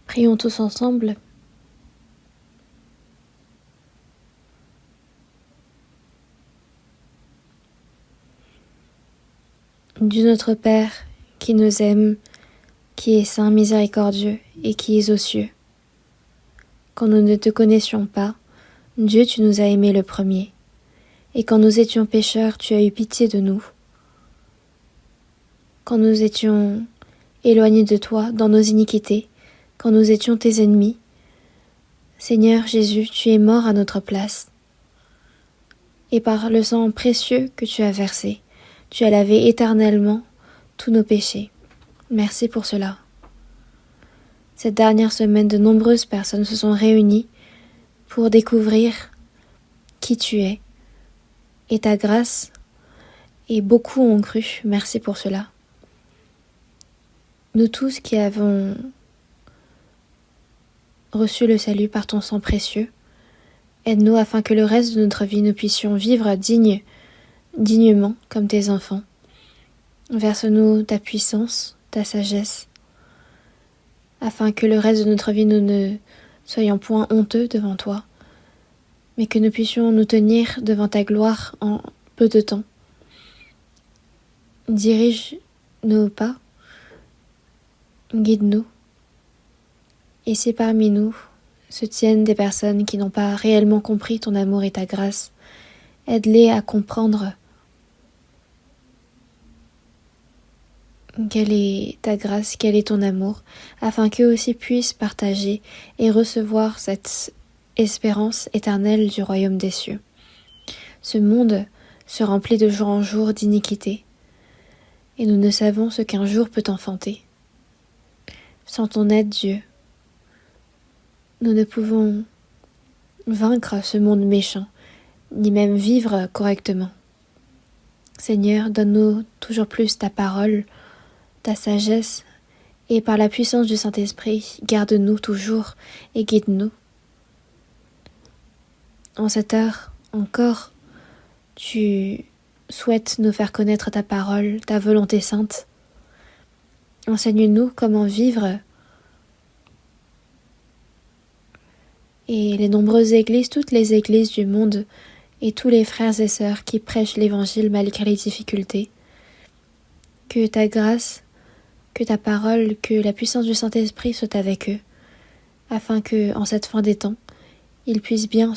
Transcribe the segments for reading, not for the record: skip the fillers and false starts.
Prions tous ensemble. Dieu notre Père, qui nous aime, qui est saint, miséricordieux et qui est aux cieux. Quand nous ne te connaissions pas, Dieu, tu nous as aimés le premier. Et quand nous étions pécheurs, tu as eu pitié de nous. Quand nous étions éloignés de toi dans nos iniquités, quand nous étions tes ennemis, Seigneur Jésus, tu es mort à notre place. Et par le sang précieux que tu as versé, tu as lavé éternellement tous nos péchés. Merci pour cela. Cette dernière semaine, de nombreuses personnes se sont réunies pour découvrir qui tu es et ta grâce, et beaucoup ont cru. Merci pour cela. Nous tous qui avons reçu le salut par ton sang précieux, aide-nous afin que le reste de notre vie nous puissions vivre dignement comme tes enfants. Verse-nous ta puissance, ta sagesse, afin que le reste de notre vie nous ne soyons point honteux devant toi, mais que nous puissions nous tenir devant ta gloire en peu de temps. Dirige nos pas, guide-nous, et si parmi nous se tiennent des personnes qui n'ont pas réellement compris ton amour et ta grâce, aide-les à comprendre quelle est ta grâce, quel est ton amour, afin qu'eux aussi puissent partager et recevoir cette espérance éternelle du royaume des cieux. Ce monde se remplit de jour en jour d'iniquité, et nous ne savons ce qu'un jour peut enfanter. Sans ton aide, Dieu, nous ne pouvons vaincre ce monde méchant, ni même vivre correctement. Seigneur, donne-nous toujours plus ta parole, ta sagesse, et par la puissance du Saint-Esprit, garde-nous toujours et guide-nous. En cette heure encore, tu souhaites nous faire connaître ta parole, ta volonté sainte. Enseigne-nous comment vivre. Et les nombreuses églises, toutes les églises du monde, et tous les frères et sœurs qui prêchent l'Évangile malgré les difficultés, que ta grâce, que ta parole, que la puissance du Saint-Esprit soit avec eux, afin que, en cette fin des temps, ils puissent bien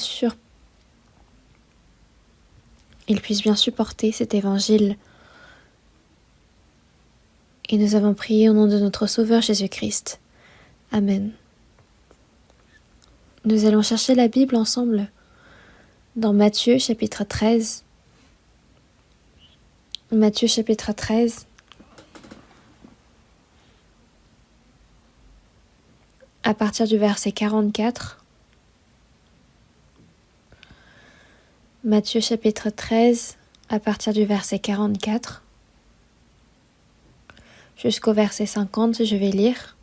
supporter cet Évangile. Et nous avons prié au nom de notre Sauveur Jésus-Christ. Amen. Nous allons chercher la Bible ensemble dans Matthieu chapitre 13. Matthieu chapitre 13. À partir du verset 44. Matthieu chapitre 13, à partir du verset 44 jusqu'au verset 50, je vais lire.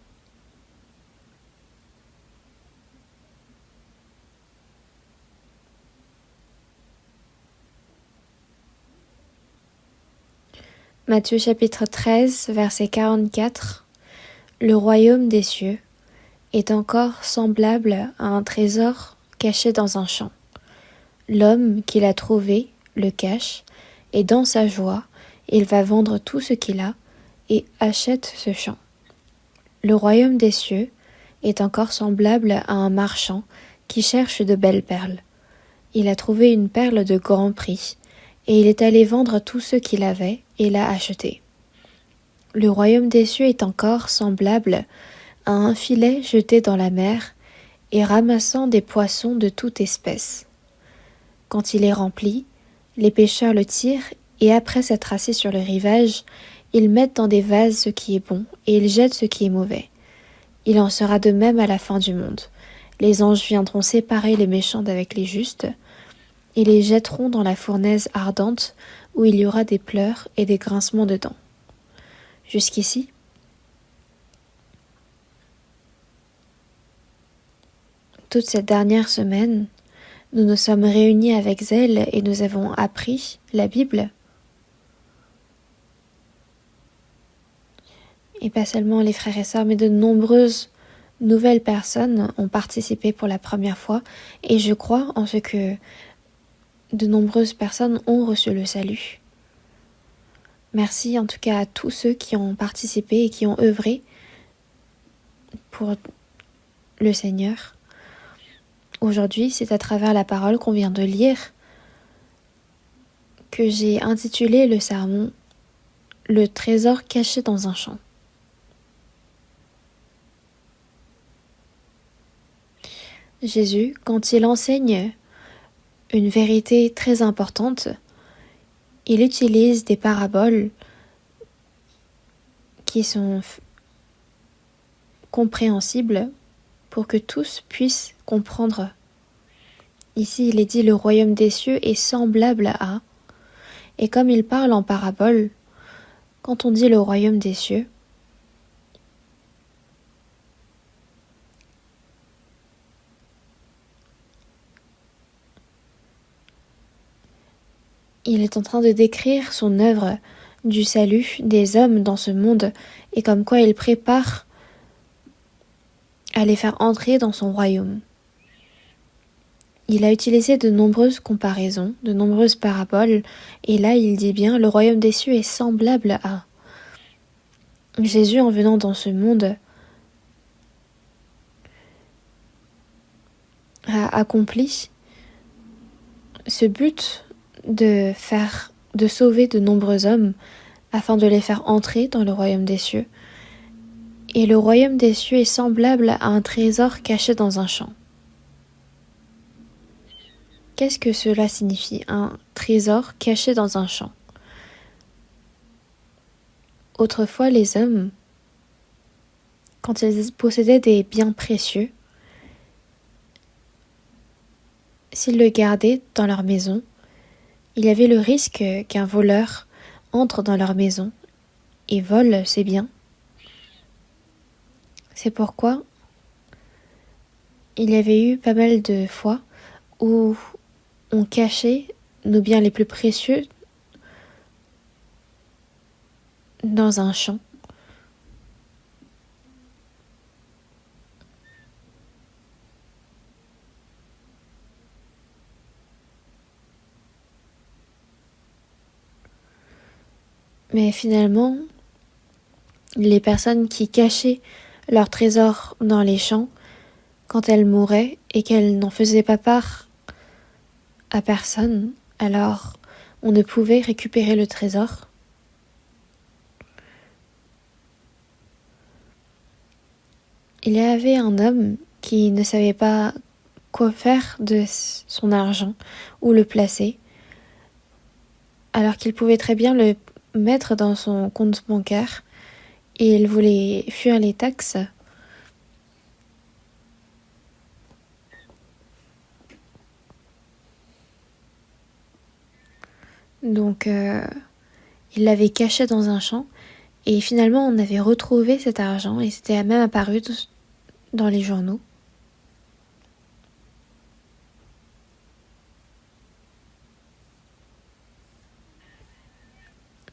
Matthieu chapitre 13, verset 44. Le royaume des cieux est encore semblable à un trésor caché dans un champ. L'homme qui l'a trouvé le cache, et dans sa joie, il va vendre tout ce qu'il a et achète ce champ. Le royaume des cieux est encore semblable à un marchand qui cherche de belles perles. Il a trouvé une perle de grand prix, et il est allé vendre tout ce qu'il avait et l'a acheté. Le royaume des cieux est encore semblable à un filet jeté dans la mer et ramassant des poissons de toute espèce. Quand il est rempli, les pêcheurs le tirent et après s'être assis sur le rivage, ils mettent dans des vases ce qui est bon et ils jettent ce qui est mauvais. Il en sera de même à la fin du monde. Les anges viendront séparer les méchants d'avec les justes et les jetteront dans la fournaise ardente où il y aura des pleurs et des grincements de dents. Jusqu'ici, toute cette dernière semaine, nous nous sommes réunis avec zèle et nous avons appris la Bible. Et pas seulement les frères et sœurs, mais de nombreuses nouvelles personnes ont participé pour la première fois et je crois en ce que de nombreuses personnes ont reçu le salut. Merci en tout cas à tous ceux qui ont participé et qui ont œuvré pour le Seigneur. Aujourd'hui, c'est à travers la parole qu'on vient de lire que j'ai intitulé le sermon « Le trésor caché dans un champ ». Jésus, quand il enseigne une vérité très importante, il utilise des paraboles qui sont compréhensibles pour que tous puissent comprendre. Ici, il est dit « le royaume des cieux est semblable à ». Et comme il parle en parabole, quand on dit le royaume des cieux, il est en train de décrire son œuvre du salut des hommes dans ce monde et comme quoi il prépare à les faire entrer dans son royaume. Il a utilisé de nombreuses comparaisons, de nombreuses paraboles, et là il dit bien « le royaume des cieux est semblable à ». Jésus, en venant dans ce monde, a accompli ce but de sauver de nombreux hommes afin de les faire entrer dans le royaume des cieux. Et le royaume des cieux est semblable à un trésor caché dans un champ. Qu'est-ce que cela signifie, un trésor caché dans un champ? Autrefois, les hommes, quand ils possédaient des biens précieux, s'ils le gardaient dans leur maison, il y avait le risque qu'un voleur entre dans leur maison et vole ces biens. C'est pourquoi il y avait eu pas mal de fois où on cachait nos biens les plus précieux dans un champ. Mais finalement, les personnes qui cachaient leurs trésors dans les champs, quand elles mouraient et qu'elles n'en faisaient pas part à personne, alors on ne pouvait récupérer le trésor. Il y avait un homme qui ne savait pas quoi faire de son argent, où le placer, alors qu'il pouvait très bien le mettre dans son compte bancaire et il voulait fuir les taxes. Donc il l'avait caché dans un champ et finalement on avait retrouvé cet argent et c'était même apparu dans les journaux.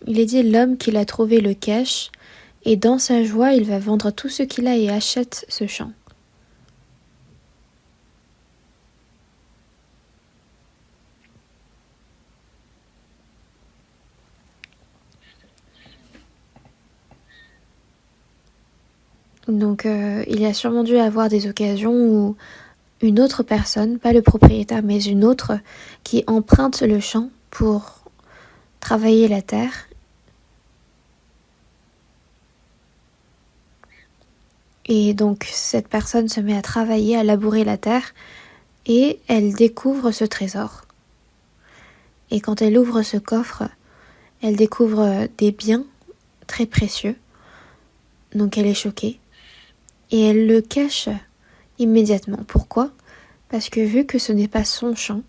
Il est dit l'homme qui l'a trouvé le cache et dans sa joie il va vendre tout ce qu'il a et achète ce champ. Donc il a sûrement dû avoir des occasions où une autre personne, pas le propriétaire mais une autre, qui emprunte le champ pour travailler la terre. Et donc cette personne se met à travailler, à labourer la terre et elle découvre ce trésor. Et quand elle ouvre ce coffre, elle découvre des biens très précieux. Donc elle est choquée et elle le cache immédiatement. Pourquoi ? Parce que vu que ce n'est pas son champ,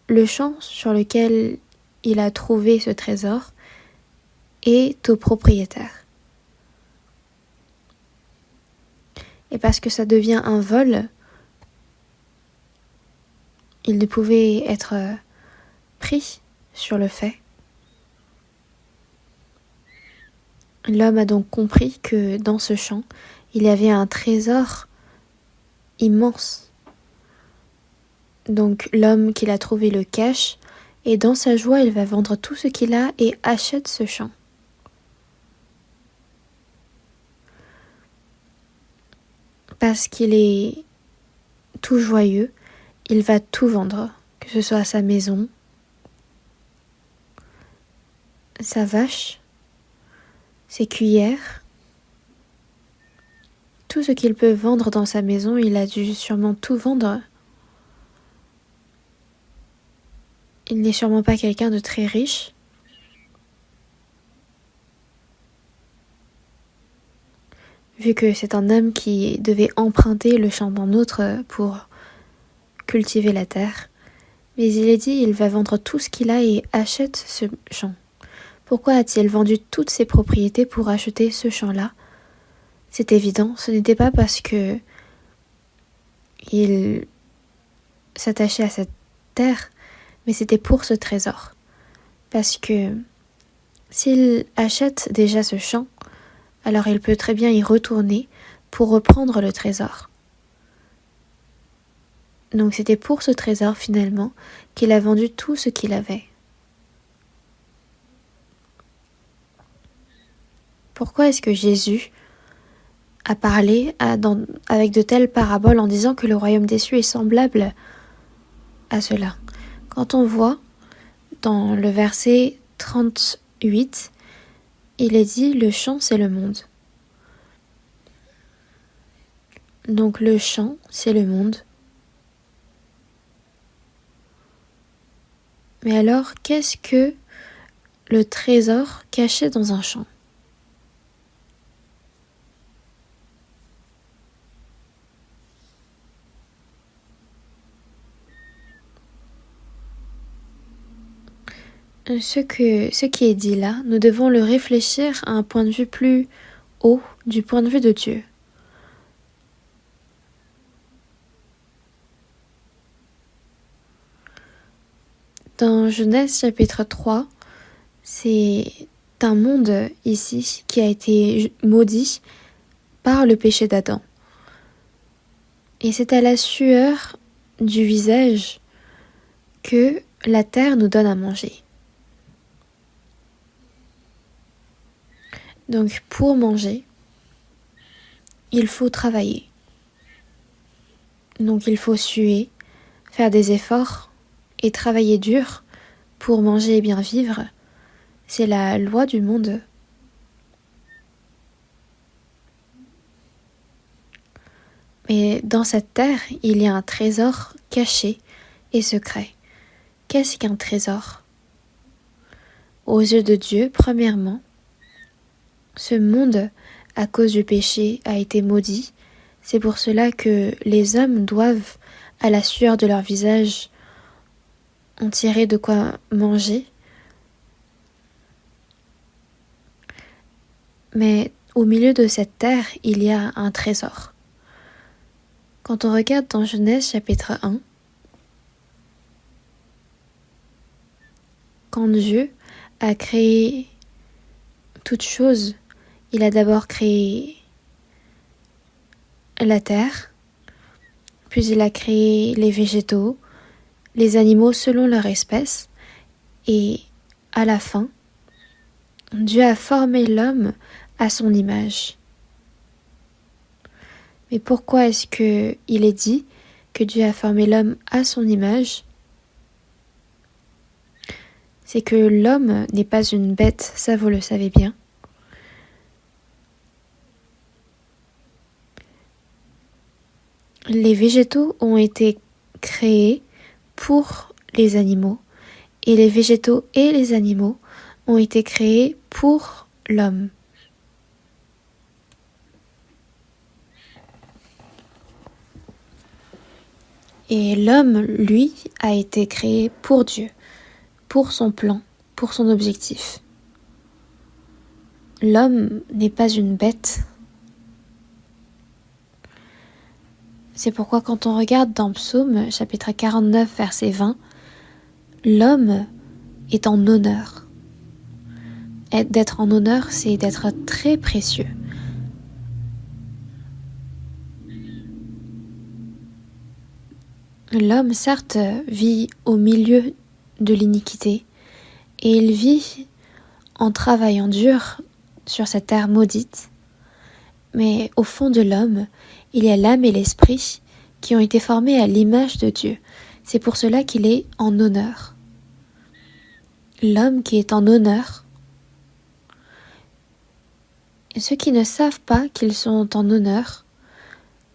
le champ sur lequel il a trouvé ce trésor est au propriétaire. Et parce que ça devient un vol, il ne pouvait être pris sur le fait. L'homme a donc compris que dans ce champ, il y avait un trésor immense. Donc l'homme qui l'a trouvé le cache, et dans sa joie, il va vendre tout ce qu'il a et achète ce champ. Parce qu'il est tout joyeux, il va tout vendre, que ce soit sa maison, sa vache, ses cuillères, tout ce qu'il peut vendre dans sa maison, il a dû sûrement tout vendre. Il n'est sûrement pas quelqu'un de très riche. Vu que c'est un homme qui devait emprunter le champ d'un autre pour cultiver la terre. Mais il est dit, il va vendre tout ce qu'il a et achète ce champ. Pourquoi a-t-il vendu toutes ses propriétés pour acheter ce champ-là? C'est évident, ce n'était pas parce que il s'attachait à cette terre, mais c'était pour ce trésor. Parce que s'il achète déjà ce champ, alors il peut très bien y retourner pour reprendre le trésor. Donc c'était pour ce trésor finalement qu'il a vendu tout ce qu'il avait. Pourquoi est-ce que Jésus a parlé avec de telles paraboles en disant que le royaume des cieux est semblable à cela? Quand on voit dans le verset 38, il est dit « Le champ, c'est le monde ». Donc le champ, c'est le monde. Mais alors, qu'est-ce que le trésor caché dans un champ? Ce qui est dit là, nous devons le réfléchir à un point de vue plus haut, du point de vue de Dieu. Dans Genèse chapitre 3, c'est un monde ici qui a été maudit par le péché d'Adam. Et c'est à la sueur du visage que la terre nous donne à manger. Donc pour manger, il faut travailler. Donc il faut suer, faire des efforts et travailler dur pour manger et bien vivre. C'est la loi du monde. Mais dans cette terre, il y a un trésor caché et secret. Qu'est-ce qu'un trésor? Aux yeux de Dieu, premièrement, ce monde, à cause du péché, a été maudit. C'est pour cela que les hommes doivent, à la sueur de leur visage, en tirer de quoi manger. Mais au milieu de cette terre, il y a un trésor. Quand on regarde dans Genèse chapitre 1, quand Dieu a créé toute chose, il a d'abord créé la terre, puis il a créé les végétaux, les animaux selon leur espèce, et à la fin, Dieu a formé l'homme à son image. Mais pourquoi est-ce qu'il est dit que Dieu a formé l'homme à son image? C'est que l'homme n'est pas une bête, ça vous le savez bien. Les végétaux ont été créés pour les animaux, et les végétaux et les animaux ont été créés pour l'homme. Et l'homme, lui, a été créé pour Dieu, pour son plan, pour son objectif. L'homme n'est pas une bête. C'est pourquoi quand on regarde dans Psaume, chapitre 49, verset 20, l'homme est en honneur. Et d'être en honneur, c'est d'être très précieux. L'homme, certes, vit au milieu de l'iniquité, et il vit en travaillant dur sur cette terre maudite, mais au fond de l'homme, il y a l'âme et l'esprit qui ont été formés à l'image de Dieu. C'est pour cela qu'il est en honneur. L'homme qui est en honneur, et ceux qui ne savent pas qu'ils sont en honneur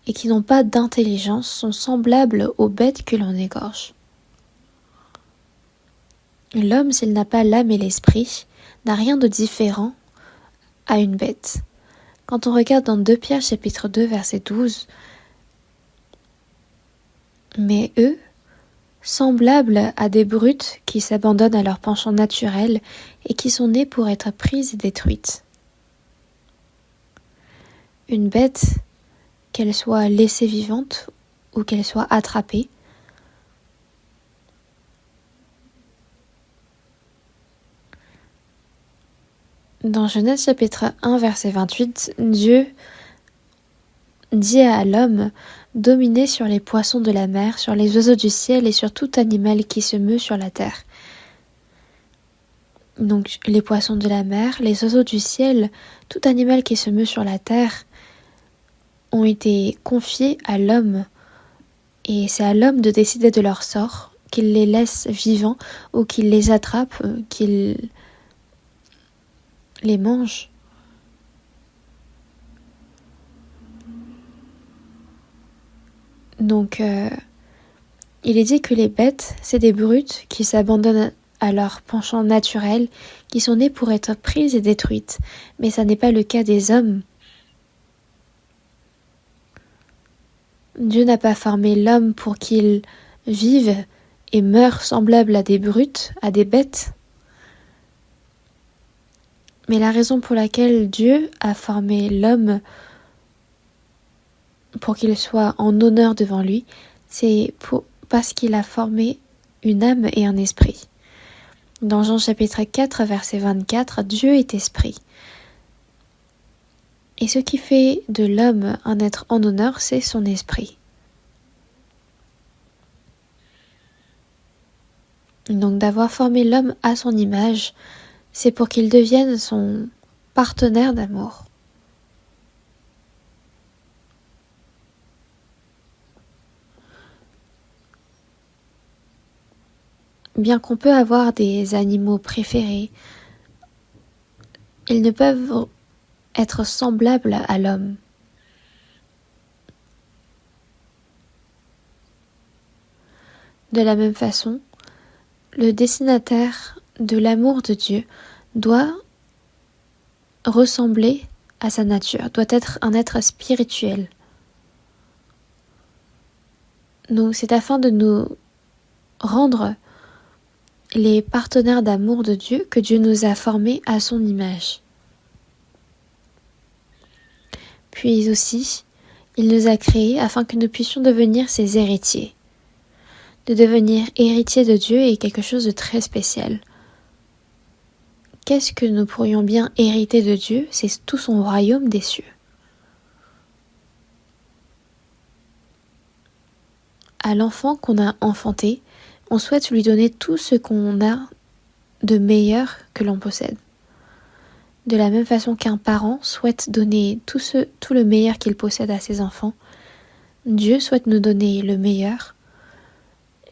et qui n'ont pas d'intelligence sont semblables aux bêtes que l'on égorge. L'homme, s'il n'a pas l'âme et l'esprit, n'a rien de différent à une bête. Quand on regarde dans 2 Pierre chapitre 2 verset 12, mais eux, semblables à des brutes qui s'abandonnent à leur penchant naturel et qui sont nées pour être prises et détruites. Une bête, qu'elle soit laissée vivante ou qu'elle soit attrapée, dans Genèse chapitre 1 verset 28, Dieu dit à l'homme « Dominer sur les poissons de la mer, sur les oiseaux du ciel et sur tout animal qui se meut sur la terre. » Donc les poissons de la mer, les oiseaux du ciel, tout animal qui se meut sur la terre ont été confiés à l'homme. Et c'est à l'homme de décider de leur sort, qu'il les laisse vivants ou qu'il les attrape, qu'il les mange. Donc, il est dit que les bêtes, c'est des brutes qui s'abandonnent à leur penchant naturel, qui sont nées pour être prises et détruites. Mais ça n'est pas le cas des hommes. Dieu n'a pas formé l'homme pour qu'il vive et meure semblable à des brutes, à des bêtes. Mais la raison pour laquelle Dieu a formé l'homme pour qu'il soit en honneur devant lui, c'est parce qu'il a formé une âme et un esprit. Dans Jean chapitre 4, verset 24, Dieu est esprit. Et ce qui fait de l'homme un être en honneur, c'est son esprit. Donc d'avoir formé l'homme à son image, c'est pour qu'il devienne son partenaire d'amour. Bien qu'on peut avoir des animaux préférés, ils ne peuvent être semblables à l'homme. De la même façon, le destinataire de l'amour de Dieu doit ressembler à sa nature, doit être un être spirituel. Donc c'est afin de nous rendre les partenaires d'amour de Dieu que Dieu nous a formés à son image. Puis aussi, il nous a créés afin que nous puissions devenir ses héritiers. De devenir héritier de Dieu est quelque chose de très spécial. Qu'est-ce que nous pourrions bien hériter de Dieu? C'est tout son royaume des cieux. À l'enfant qu'on a enfanté, on souhaite lui donner tout ce qu'on a de meilleur que l'on possède. De la même façon qu'un parent souhaite donner tout le meilleur qu'il possède à ses enfants, Dieu souhaite nous donner le meilleur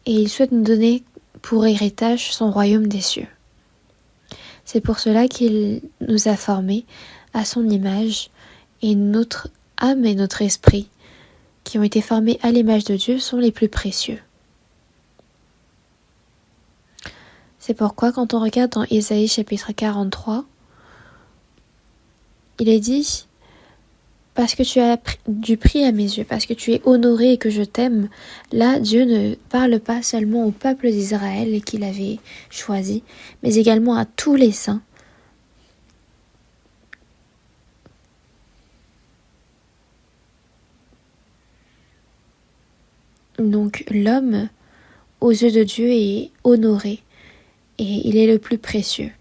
et il souhaite nous donner pour héritage son royaume des cieux. C'est pour cela qu'il nous a formés à son image et notre âme et notre esprit qui ont été formés à l'image de Dieu sont les plus précieux. C'est pourquoi quand on regarde dans Ésaïe chapitre 43, il est dit « Parce que tu as du prix à mes yeux, parce que tu es honoré et que je t'aime », là Dieu ne parle pas seulement au peuple d'Israël qu'il avait choisi, mais également à tous les saints. Donc l'homme, aux yeux de Dieu, est honoré et il est le plus précieux.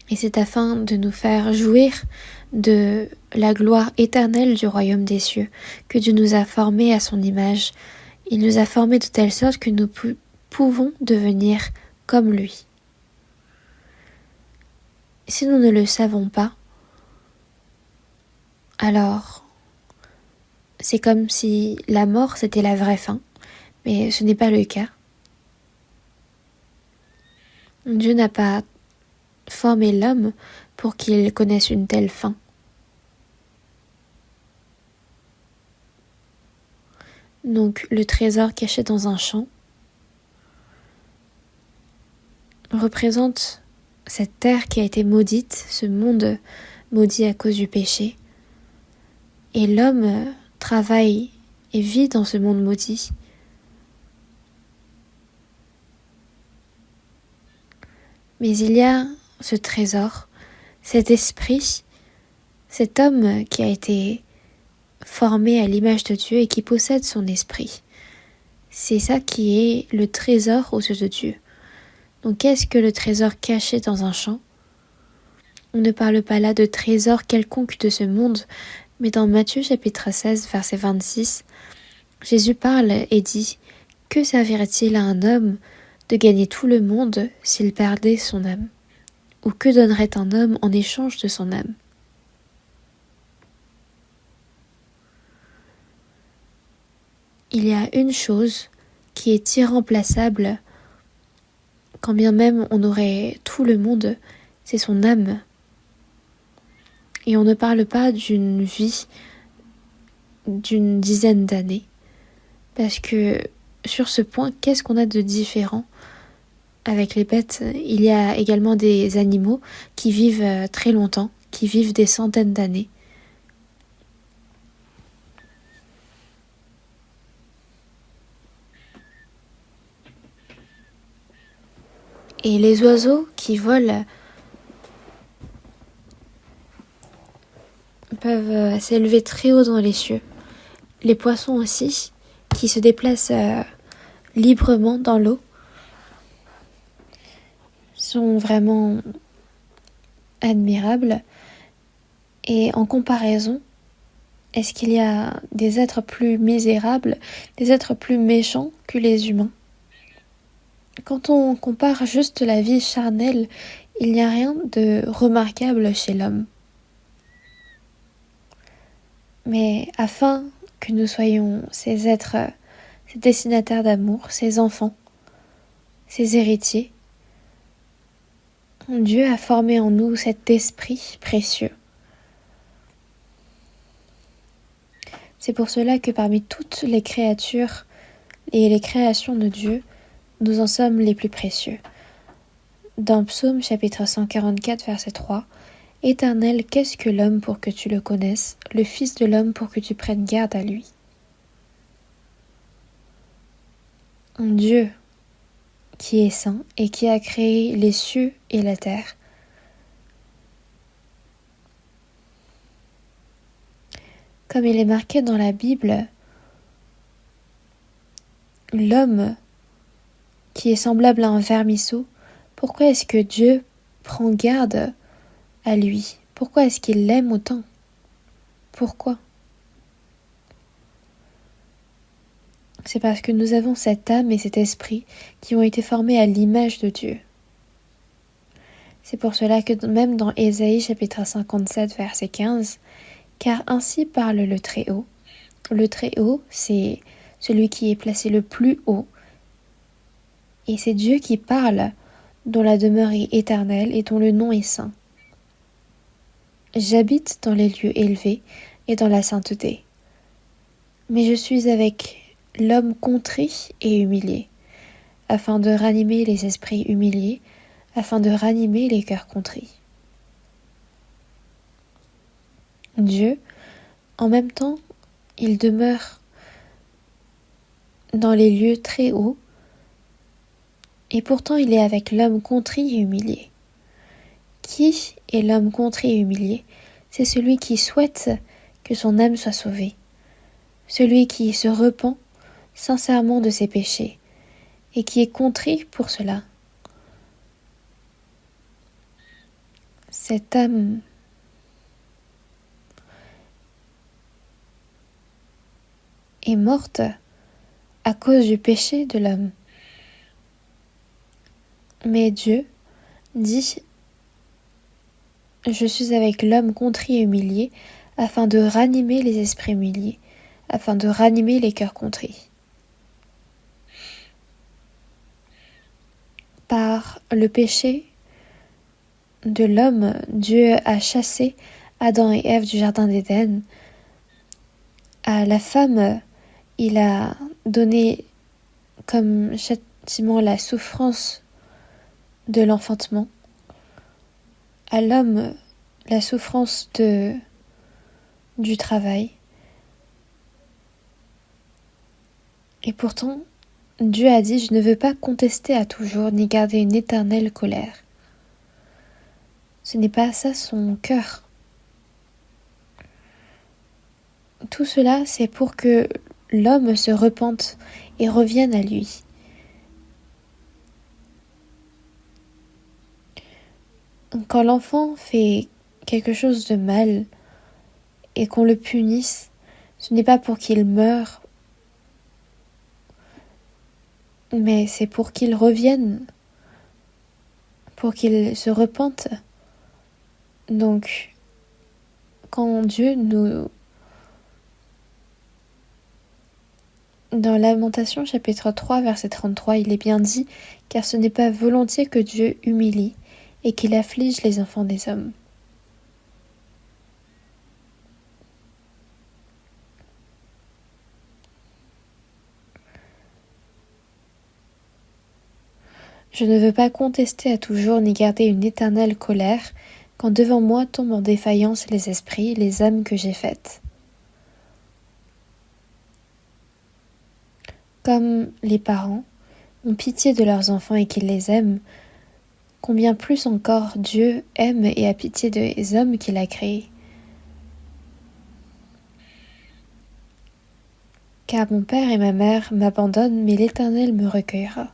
Et c'est afin de nous faire jouir de la gloire éternelle du royaume des cieux, que Dieu nous a formés à son image. Il nous a formés de telle sorte que nous pouvons devenir comme lui. Si nous ne le savons pas, alors c'est comme si la mort c'était la vraie fin, mais ce n'est pas le cas. Dieu n'a pas formé l'homme pour qu'il connaisse une telle fin. Donc le trésor caché dans un champ représente cette terre qui a été maudite, ce monde maudit à cause du péché. Et l'homme travaille et vit dans ce monde maudit. Mais il y a ce trésor, cet esprit, cet homme qui a été formé à l'image de Dieu et qui possède son esprit. C'est ça qui est le trésor aux yeux de Dieu. Donc qu'est-ce que le trésor caché dans un champ ? On ne parle pas là de trésor quelconque de ce monde, mais dans Matthieu chapitre 16, verset 26, Jésus parle et dit « Que servirait-il à un homme de gagner tout le monde s'il perdait son âme ? Ou que donnerait un homme en échange de son âme ?» Il y a une chose qui est irremplaçable, quand bien même on aurait tout le monde, c'est son âme. Et on ne parle pas d'une vie d'une dizaine d'années, parce que sur ce point, qu'est-ce qu'on a de différent avec les bêtes ? Il y a également des animaux qui vivent très longtemps, qui vivent des centaines d'années. Et les oiseaux qui volent peuvent s'élever très haut dans les cieux. Les poissons aussi, qui se déplacent librement dans l'eau, sont vraiment admirables. Et en comparaison, est-ce qu'il y a des êtres plus misérables, des êtres plus méchants que les humains ? Quand on compare juste la vie charnelle, il n'y a rien de remarquable chez l'homme. Mais afin que nous soyons ces êtres, ces destinataires d'amour, ces enfants, ces héritiers, Dieu a formé en nous cet esprit précieux. C'est pour cela que parmi toutes les créatures et les créations de Dieu, nous en sommes les plus précieux. Dans Psaume chapitre 144, verset 3, « Éternel, qu'est-ce que l'homme pour que tu le connaisses, le Fils de l'homme pour que tu prennes garde à lui ?» Dieu, qui est saint et qui a créé les cieux et la terre, comme il est marqué dans la Bible, l'homme qui est semblable à un vermisseau, pourquoi est-ce que Dieu prend garde à lui ? Pourquoi est-ce qu'il l'aime autant ? Pourquoi ? C'est parce que nous avons cette âme et cet esprit qui ont été formés à l'image de Dieu. C'est pour cela que même dans Ésaïe chapitre 57 verset 15, « Car ainsi parle le Très-Haut ». Le Très-Haut, c'est celui qui est placé le plus haut. Et c'est Dieu qui parle, dont la demeure est éternelle et dont le nom est saint. J'habite dans les lieux élevés et dans la sainteté. Mais je suis avec l'homme contrit et humilié, afin de ranimer les esprits humiliés, afin de ranimer les cœurs contrits. Dieu, en même temps, il demeure dans les lieux très hauts, et pourtant il est avec l'homme contrit et humilié. Qui est l'homme contrit et humilié ? C'est celui qui souhaite que son âme soit sauvée, celui qui se repent sincèrement de ses péchés et qui est contrit pour cela. Cette âme est morte à cause du péché de l'homme. Mais Dieu dit: je suis avec l'homme contrit et humilié, afin de ranimer les esprits humiliés, afin de ranimer les cœurs contrits. Par le péché de l'homme, Dieu a chassé Adam et Ève du jardin d'Éden. À la femme, il a donné comme châtiment la souffrance de l'enfantement. À l'homme, la souffrance du travail. Et pourtant, Dieu a dit: je ne veux pas contester à toujours, ni garder une éternelle colère. Ce n'est pas ça son cœur. Tout cela, c'est pour que l'homme se repente et revienne à lui. Quand l'enfant fait quelque chose de mal et qu'on le punisse, ce n'est pas pour qu'il meure, mais c'est pour qu'il revienne, pour qu'il se repente. Donc, quand Dieu nous... Dans Lamentation chapitre 3 verset 33, il est bien dit: car ce n'est pas volontiers que Dieu humilie et qu'il afflige les enfants des hommes. Je ne veux pas contester à toujours ni garder une éternelle colère, quand devant moi tombent en défaillance les esprits, les âmes que j'ai faites. Comme les parents ont pitié de leurs enfants et qu'ils les aiment, combien plus encore Dieu aime et a pitié des hommes qu'il a créés. Car mon père et ma mère m'abandonnent, mais l'Éternel me recueillera.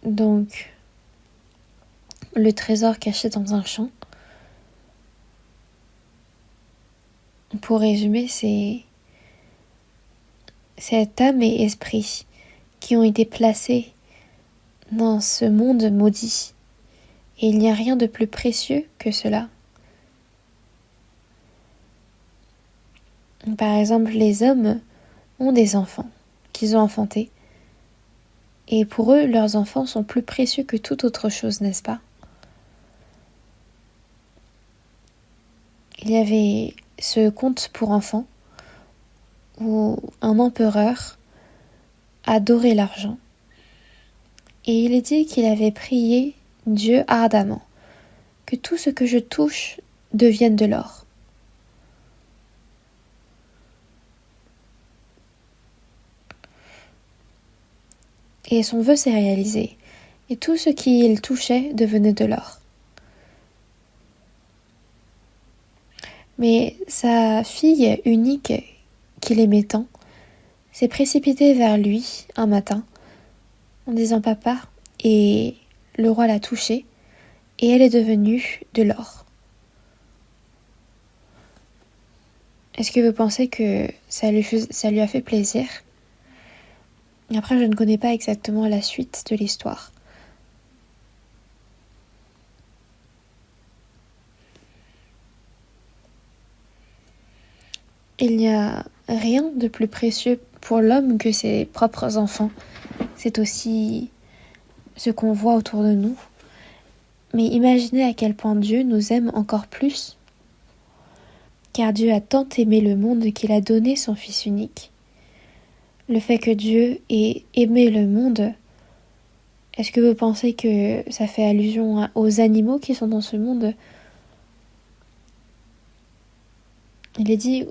Donc, le trésor caché dans un champ, pour résumer, c'est cette âme et esprit qui ont été placés dans ce monde maudit. Et il n'y a rien de plus précieux que cela. Par exemple, les hommes ont des enfants qu'ils ont enfantés. Et pour eux, leurs enfants sont plus précieux que toute autre chose, n'est-ce pas? Il y avait ce conte pour enfants où un empereur adorait l'argent. Et il est dit qu'il avait prié Dieu ardemment que tout ce que je touche devienne de l'or. Et son vœu s'est réalisé. Et tout ce qu'il touchait devenait de l'or. Mais sa fille unique, qu'il aimait tant, s'est précipitée vers lui un matin en disant: papa, et le roi l'a touchée et elle est devenue de l'or. Est-ce que vous pensez que ça lui a fait plaisir? Après, je ne connais pas exactement la suite de l'histoire. Il n'y a rien de plus précieux pour l'homme que ses propres enfants. C'est aussi ce qu'on voit autour de nous. Mais imaginez à quel point Dieu nous aime encore plus. Car Dieu a tant aimé le monde qu'il a donné son Fils unique. Le fait que Dieu ait aimé le monde, est-ce que vous pensez que ça fait allusion aux animaux qui sont dans ce monde? Il est dit: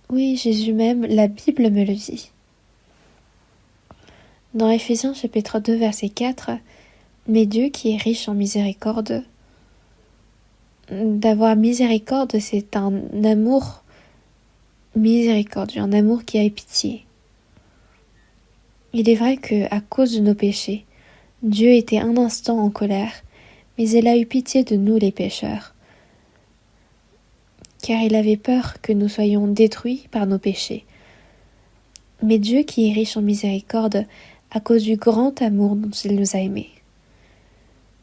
oui, Jésus même, la Bible me le dit. Dans Éphésiens chapitre 2 verset 4, mais Dieu qui est riche en miséricorde, d'avoir miséricorde, c'est un amour miséricordieux, un amour qui a pitié. Il est vrai que à cause de nos péchés, Dieu était un instant en colère, mais il a eu pitié de nous les pécheurs. car il avait peur que nous soyons détruits par nos péchés. Mais Dieu qui est riche en miséricorde, à cause du grand amour dont il nous a aimés.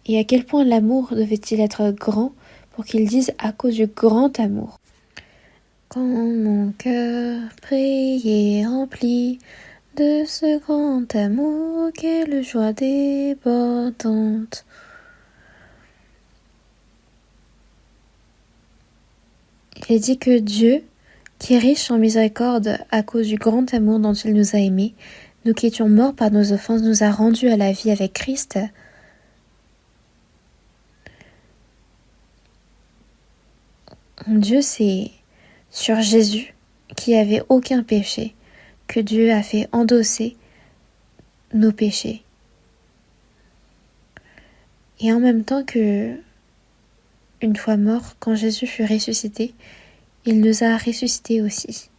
Et à quel point l'amour devait-il être grand pour qu'il dise à cause du grand amour. Quand mon cœur pris et rempli de ce grand amour, quelle joie débordante. Il est dit que Dieu, qui est riche en miséricorde à cause du grand amour dont il nous a aimés, nous qui étions morts par nos offenses, nous a rendus à la vie avec Christ. Dieu, c'est sur Jésus, qui avait aucun péché, que Dieu a fait endosser nos péchés. Et en même temps que, une fois mort, quand Jésus fut ressuscité, il nous a ressuscités aussi.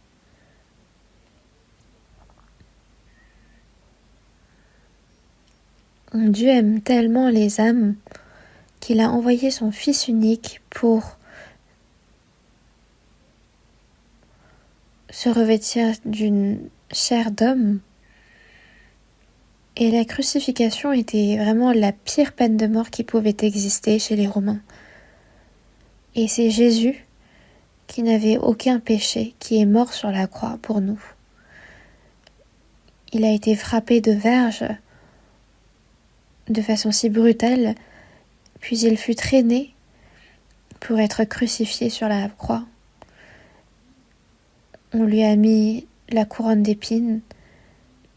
Dieu aime tellement les âmes qu'il a envoyé son Fils unique pour se revêtir d'une chair d'homme. Et la crucifixion était vraiment la pire peine de mort qui pouvait exister chez les Romains. Et c'est Jésus, qui n'avait aucun péché, qui est mort sur la croix pour nous. Il a été frappé de verges de façon si brutale, puis il fut traîné pour être crucifié sur la croix. On lui a mis la couronne d'épines,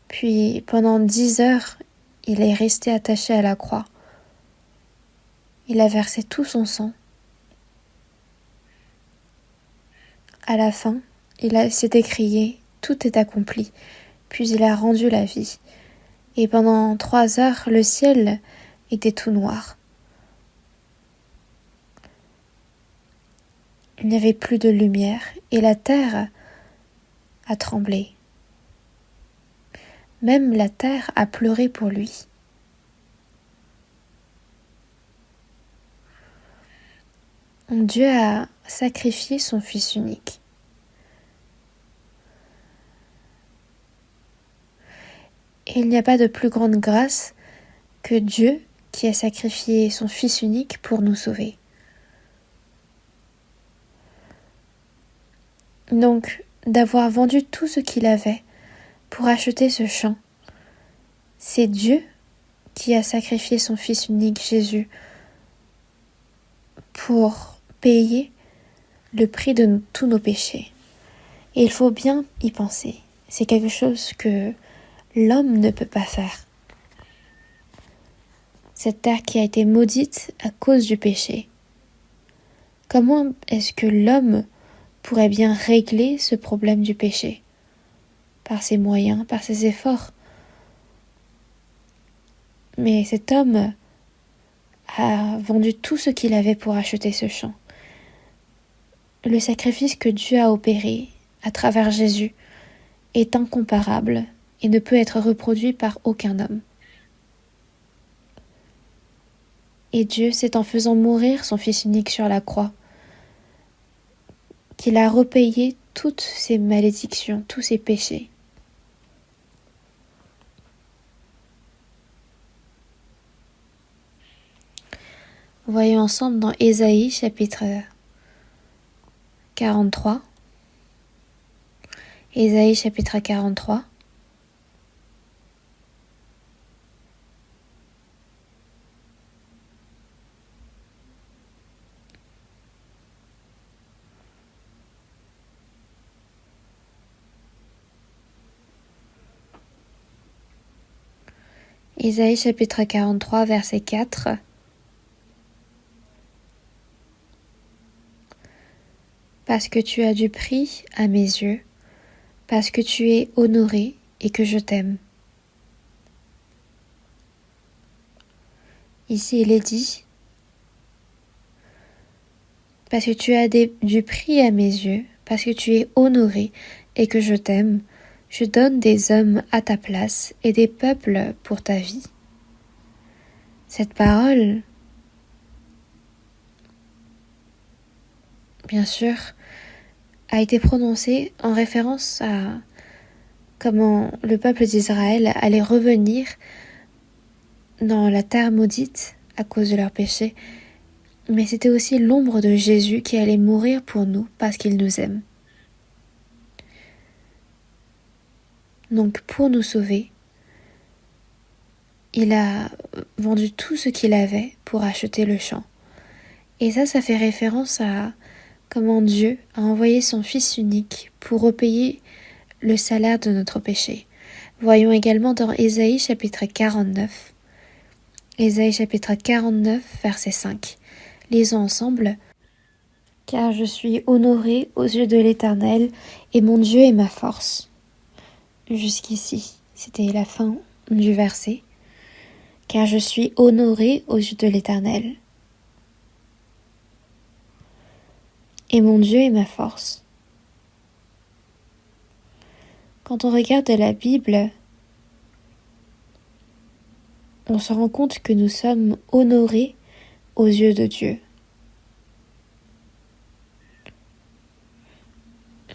puis pendant 10 heures, il est resté attaché à la croix. Il a versé tout son sang. À la fin, s'est écrié « Tout est accompli », puis il a rendu la vie. Et pendant 3 heures, le ciel était tout noir. Il n'y avait plus de lumière, et la terre a tremblé. Même la terre a pleuré pour lui. Dieu a sacrifié son Fils unique. Et il n'y a pas de plus grande grâce que Dieu qui a sacrifié son Fils unique pour nous sauver. Donc, d'avoir vendu tout ce qu'il avait pour acheter ce champ, c'est Dieu qui a sacrifié son Fils unique, Jésus, pour payer le prix de tous nos péchés. Et il faut bien y penser. C'est quelque chose que l'homme ne peut pas faire. Cette terre qui a été maudite à cause du péché. Comment est-ce que l'homme pourrait bien régler ce problème du péché? Par ses moyens, par ses efforts. Mais cet homme a vendu tout ce qu'il avait pour acheter ce champ. Le sacrifice que Dieu a opéré à travers Jésus est incomparable et ne peut être reproduit par aucun homme. Et Dieu, c'est en faisant mourir son Fils unique sur la croix qu'il a repayé toutes ses malédictions, tous ses péchés. Voyons ensemble dans Ésaïe chapitre 43. Ésaïe chapitre 43. Ésaïe chapitre 43, verset 4. Parce que tu as du prix à mes yeux, parce que tu es honoré et que je t'aime. Ici il est dit, parce que tu as du prix à mes yeux, parce que tu es honoré et que je t'aime, je donne des hommes à ta place et des peuples pour ta vie. Cette parole bien sûr, a été prononcé en référence à comment le peuple d'Israël allait revenir dans la terre maudite à cause de leurs péchés, mais c'était aussi l'ombre de Jésus qui allait mourir pour nous parce qu'il nous aime. Donc pour nous sauver, il a vendu tout ce qu'il avait pour acheter le champ. Et ça fait référence à comment Dieu a envoyé son Fils unique pour repayer le salaire de notre péché. Voyons également dans Ésaïe chapitre 49. Ésaïe chapitre 49, verset 5. Lisons ensemble. « Car je suis honoré aux yeux de l'Éternel, et mon Dieu est ma force. » Jusqu'ici, c'était la fin du verset. « Car je suis honoré aux yeux de l'Éternel, et mon Dieu est ma force. » Quand on regarde la Bible, on se rend compte que nous sommes honorés aux yeux de Dieu.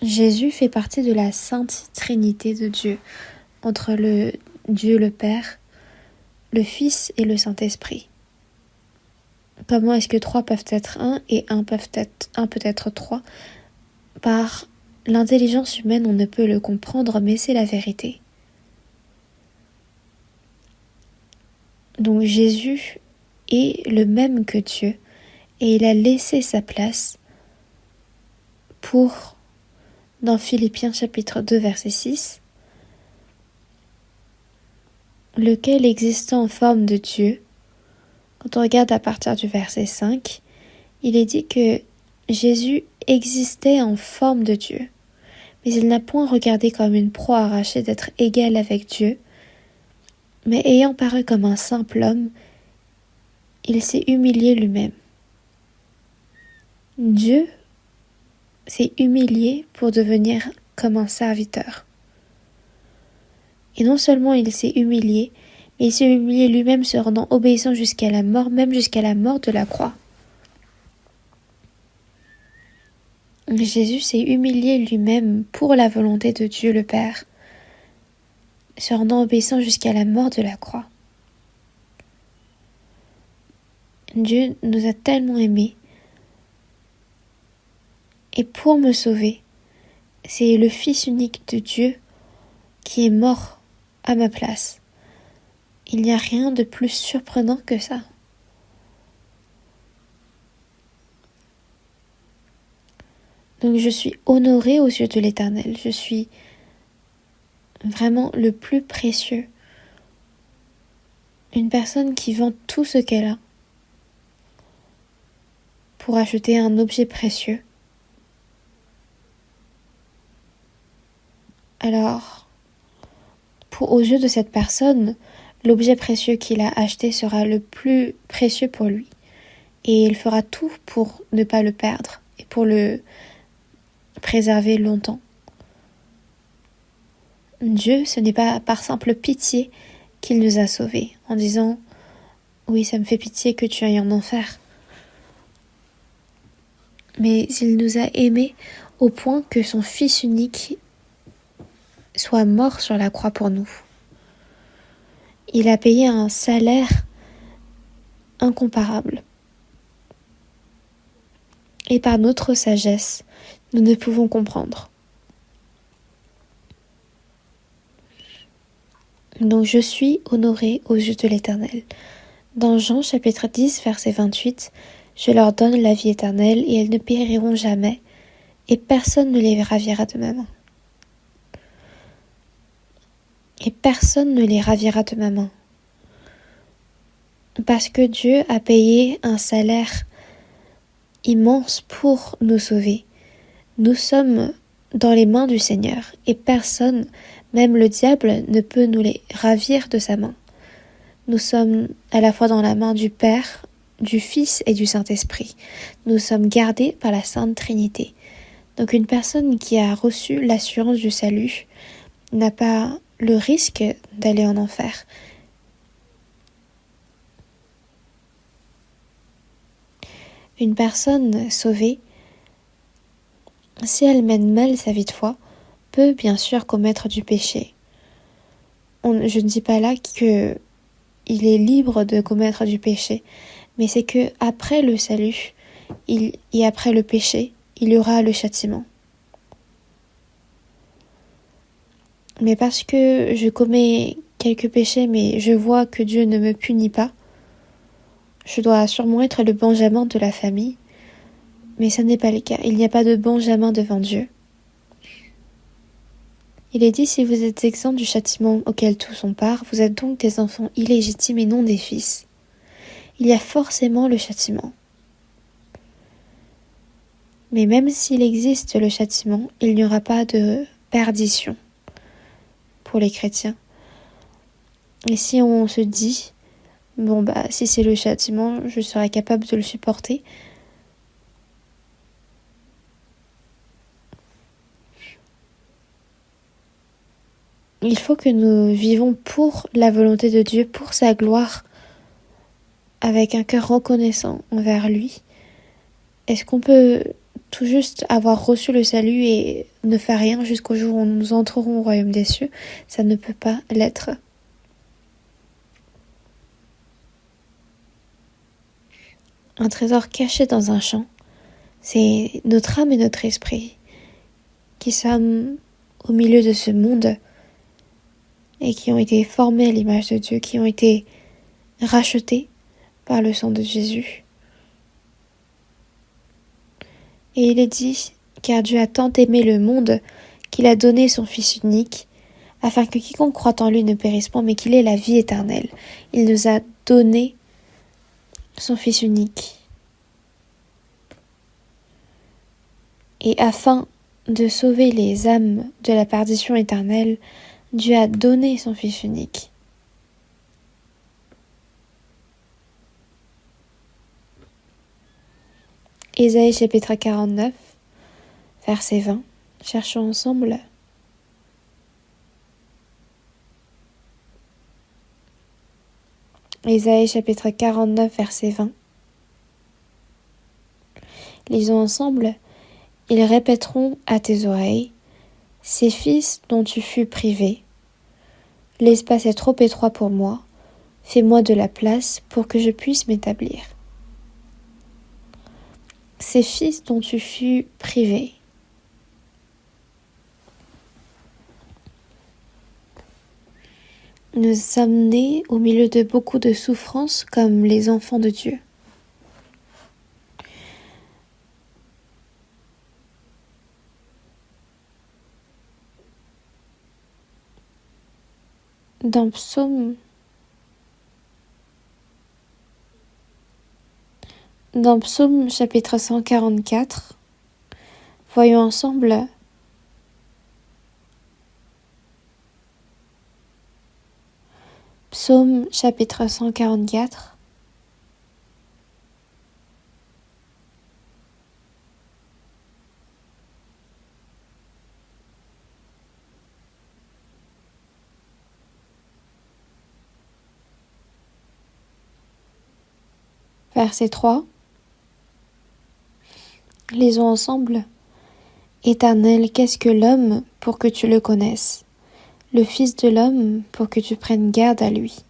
Jésus fait partie de la Sainte Trinité de Dieu, entre le Dieu le Père, le Fils et le Saint-Esprit. Comment est-ce que trois peuvent être un et un peut être trois? Par l'intelligence humaine, on ne peut le comprendre, mais c'est la vérité. Donc Jésus est le même que Dieu, et il a laissé sa place pour, dans Philippiens chapitre 2 verset 6, lequel existant en forme de Dieu, quand on regarde à partir du verset 5, il est dit que Jésus existait en forme de Dieu, mais il n'a point regardé comme une proie arrachée d'être égal avec Dieu, mais ayant paru comme un simple homme, il s'est humilié lui-même. Dieu s'est humilié pour devenir comme un serviteur. Et non seulement il s'est humilié, mais il s'est humilié lui-même, se rendant obéissant jusqu'à la mort, même jusqu'à la mort de la croix. Jésus s'est humilié lui-même pour la volonté de Dieu le Père, se rendant obéissant jusqu'à la mort de la croix. Dieu nous a tellement aimés, et pour me sauver, c'est le Fils unique de Dieu qui est mort à ma place. Il n'y a rien de plus surprenant que ça. Donc je suis honorée aux yeux de l'Éternel. Je suis vraiment le plus précieux. Une personne qui vend tout ce qu'elle a pour acheter un objet précieux. Alors, aux yeux de cette personne, l'objet précieux qu'il a acheté sera le plus précieux pour lui. Et il fera tout pour ne pas le perdre et pour le préserver longtemps. Dieu, ce n'est pas par simple pitié qu'il nous a sauvés, en disant « Oui, ça me fait pitié que tu ailles en enfer ». Mais il nous a aimés au point que son Fils unique soit mort sur la croix pour nous. Il a payé un salaire incomparable. Et par notre sagesse, nous ne pouvons comprendre. Donc je suis honoré aux yeux de l'Éternel. Dans Jean chapitre 10, verset 28, je leur donne la vie éternelle et elles ne périront jamais, et personne ne les ravira de ma main. Et personne ne les ravira de ma main. Parce que Dieu a payé un salaire immense pour nous sauver. Nous sommes dans les mains du Seigneur, et personne, même le diable, ne peut nous les ravir de sa main. Nous sommes à la fois dans la main du Père, du Fils et du Saint-Esprit. Nous sommes gardés par la Sainte Trinité. Donc une personne qui a reçu l'assurance du salut n'a pas le risque d'aller en enfer. Une personne sauvée si elle mène mal sa vie de foi, peut bien sûr commettre du péché. Je ne dis pas là que il est libre de commettre du péché, mais c'est que après le salut et après le péché, il y aura le châtiment. Mais parce que je commets quelques péchés, mais je vois que Dieu ne me punit pas, je dois sûrement être le Benjamin de la famille, mais ce n'est pas le cas. Il n'y a pas de Benjamin devant Dieu. Il est dit, si vous êtes exempts du châtiment auquel tous ont part, vous êtes donc des enfants illégitimes et non des fils. Il y a forcément le châtiment. Mais même s'il existe le châtiment, il n'y aura pas de perdition pour les chrétiens. Et si on se dit, si c'est le châtiment, je serai capable de le supporter. Il faut que nous vivons pour la volonté de Dieu, pour sa gloire, avec un cœur reconnaissant envers lui. Est-ce qu'on peut tout juste avoir reçu le salut et ne faire rien jusqu'au jour où nous entrerons au royaume des cieux? Ça ne peut pas l'être. Un trésor caché dans un champ, c'est notre âme et notre esprit qui sommes au milieu de ce monde et qui ont été formés à l'image de Dieu, qui ont été rachetés par le sang de Jésus. Et il est dit, car Dieu a tant aimé le monde qu'il a donné son Fils unique, afin que quiconque croit en lui ne périsse point, mais qu'il ait la vie éternelle. Il nous a donné son Fils unique. Et afin de sauver les âmes de la perdition éternelle, Dieu a donné son Fils unique. Ésaïe chapitre 49, verset 20. Cherchons ensemble. Ésaïe chapitre 49, verset 20. Lisons ensemble. Ils répéteront à tes oreilles, ces fils dont tu fus privé. L'espace est trop étroit pour moi, fais-moi de la place pour que je puisse m'établir. Ces fils dont tu fus privé. Nous sommes nés au milieu de beaucoup de souffrances comme les enfants de Dieu. Dans Psaume chapitre 144, voyons ensemble Psaume chapitre 144. Verset 3. Lisons ensemble. Éternel, qu'est-ce que l'homme pour que tu le connaisses? Le Fils de l'homme pour que tu prennes garde à lui.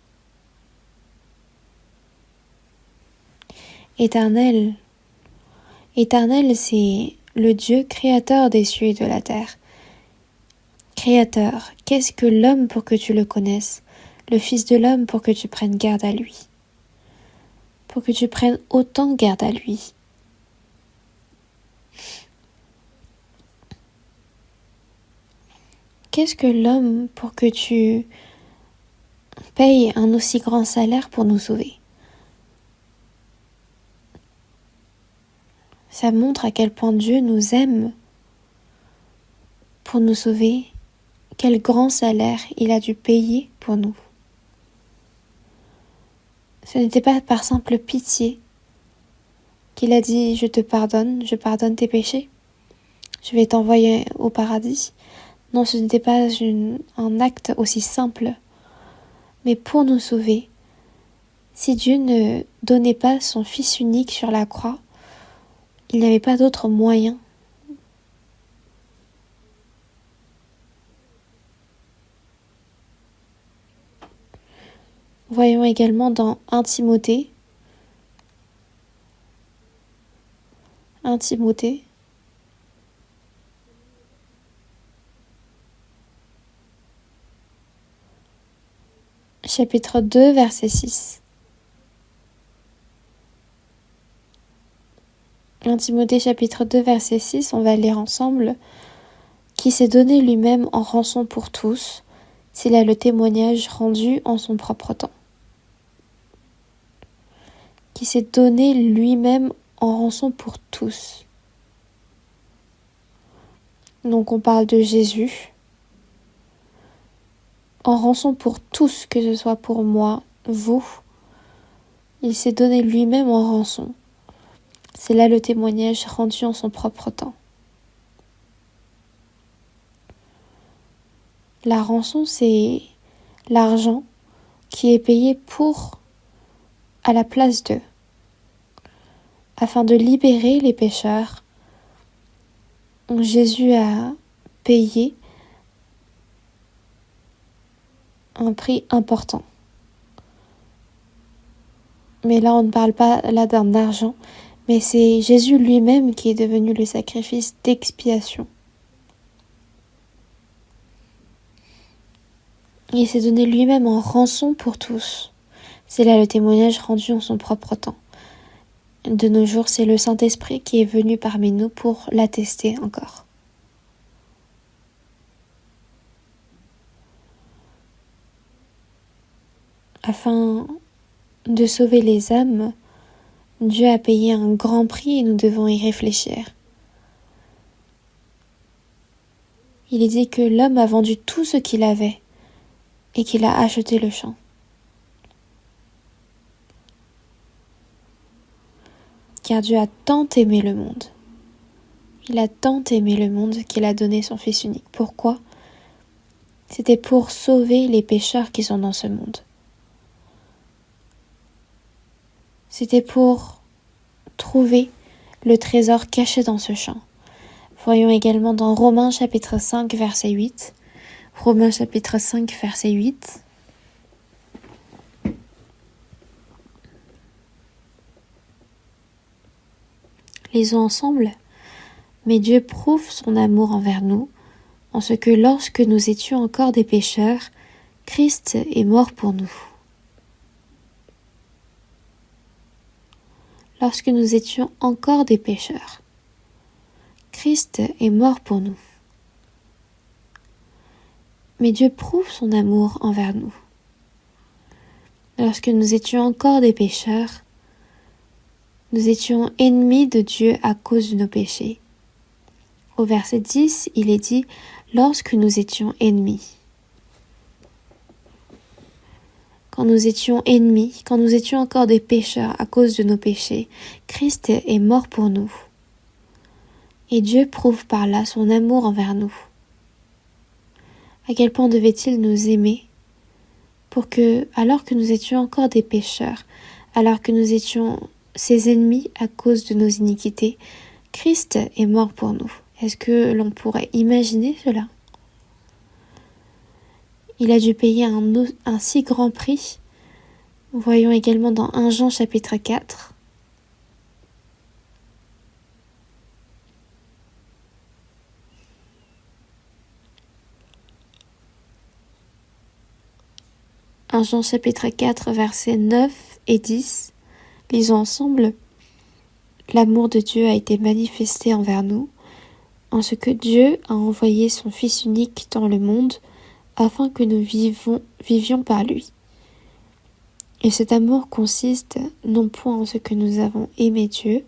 Éternel, c'est le Dieu créateur des cieux et de la terre. Créateur, qu'est-ce que l'homme pour que tu le connaisses? Le Fils de l'homme pour que tu prennes garde à lui. Pour que tu prennes autant garde à lui. Qu'est-ce que l'homme pour que tu payes un aussi grand salaire pour nous sauver? Ça montre à quel point Dieu nous aime pour nous sauver, quel grand salaire il a dû payer pour nous. Ce n'était pas par simple pitié qu'il a dit « Je te pardonne, je pardonne tes péchés, je vais t'envoyer au paradis ». Non, ce n'était pas un acte aussi simple. Mais pour nous sauver, si Dieu ne donnait pas son Fils unique sur la croix, il n'y avait pas d'autre moyen Voyons également dans 1 Timothée, chapitre 2, verset 6. 1 Timothée chapitre 2, verset 6, on va lire ensemble. Qui s'est donné lui-même en rançon pour tous, s'il a le témoignage rendu en son propre temps. Qui s'est donné lui-même en rançon pour tous. Donc on parle de Jésus. En rançon pour tous, que ce soit pour moi, vous. Il s'est donné lui-même en rançon. C'est là le témoignage rendu en son propre temps. La rançon, c'est l'argent qui est payé à la place d'eux, afin de libérer les pécheurs. Jésus a payé un prix important. Mais là, on ne parle pas là d'un argent, mais c'est Jésus lui-même qui est devenu le sacrifice d'expiation. Il s'est donné lui-même en rançon pour tous. C'est là le témoignage rendu en son propre temps. De nos jours, c'est le Saint-Esprit qui est venu parmi nous pour l'attester encore. Afin de sauver les âmes, Dieu a payé un grand prix et nous devons y réfléchir. Il est dit que l'homme a vendu tout ce qu'il avait et qu'il a acheté le champ. Car Dieu a tant aimé le monde. Il a tant aimé le monde qu'il a donné son Fils unique. Pourquoi ? C'était pour sauver les pécheurs qui sont dans ce monde. C'était pour trouver le trésor caché dans ce champ. Voyons également dans Romains chapitre 5, verset 8. Romains chapitre 5, verset 8. Lisons ensemble. Mais Dieu prouve son amour envers nous, en ce que lorsque nous étions encore des pécheurs, Christ est mort pour nous. Lorsque nous étions encore des pécheurs, Christ est mort pour nous. Mais Dieu prouve son amour envers nous. Lorsque nous étions encore des pécheurs, nous étions ennemis de Dieu à cause de nos péchés. Au verset 10, il est dit « Lorsque nous étions ennemis ». Quand nous étions ennemis, quand nous étions encore des pécheurs à cause de nos péchés, Christ est mort pour nous. Et Dieu prouve par là son amour envers nous. À quel point devait-il nous aimer pour que, alors que nous étions encore des pécheurs, alors que nous étions ses ennemis à cause de nos iniquités, Christ est mort pour nous. Est-ce que l'on pourrait imaginer cela ? Il a dû payer un si grand prix. Voyons également dans 1 Jean chapitre 4. Jean chapitre 4, versets 9 et 10. Lisons ensemble. L'amour de Dieu a été manifesté envers nous, en ce que Dieu a envoyé son Fils unique dans le monde, afin que nous vivions par lui. Et cet amour consiste non point en ce que nous avons aimé Dieu,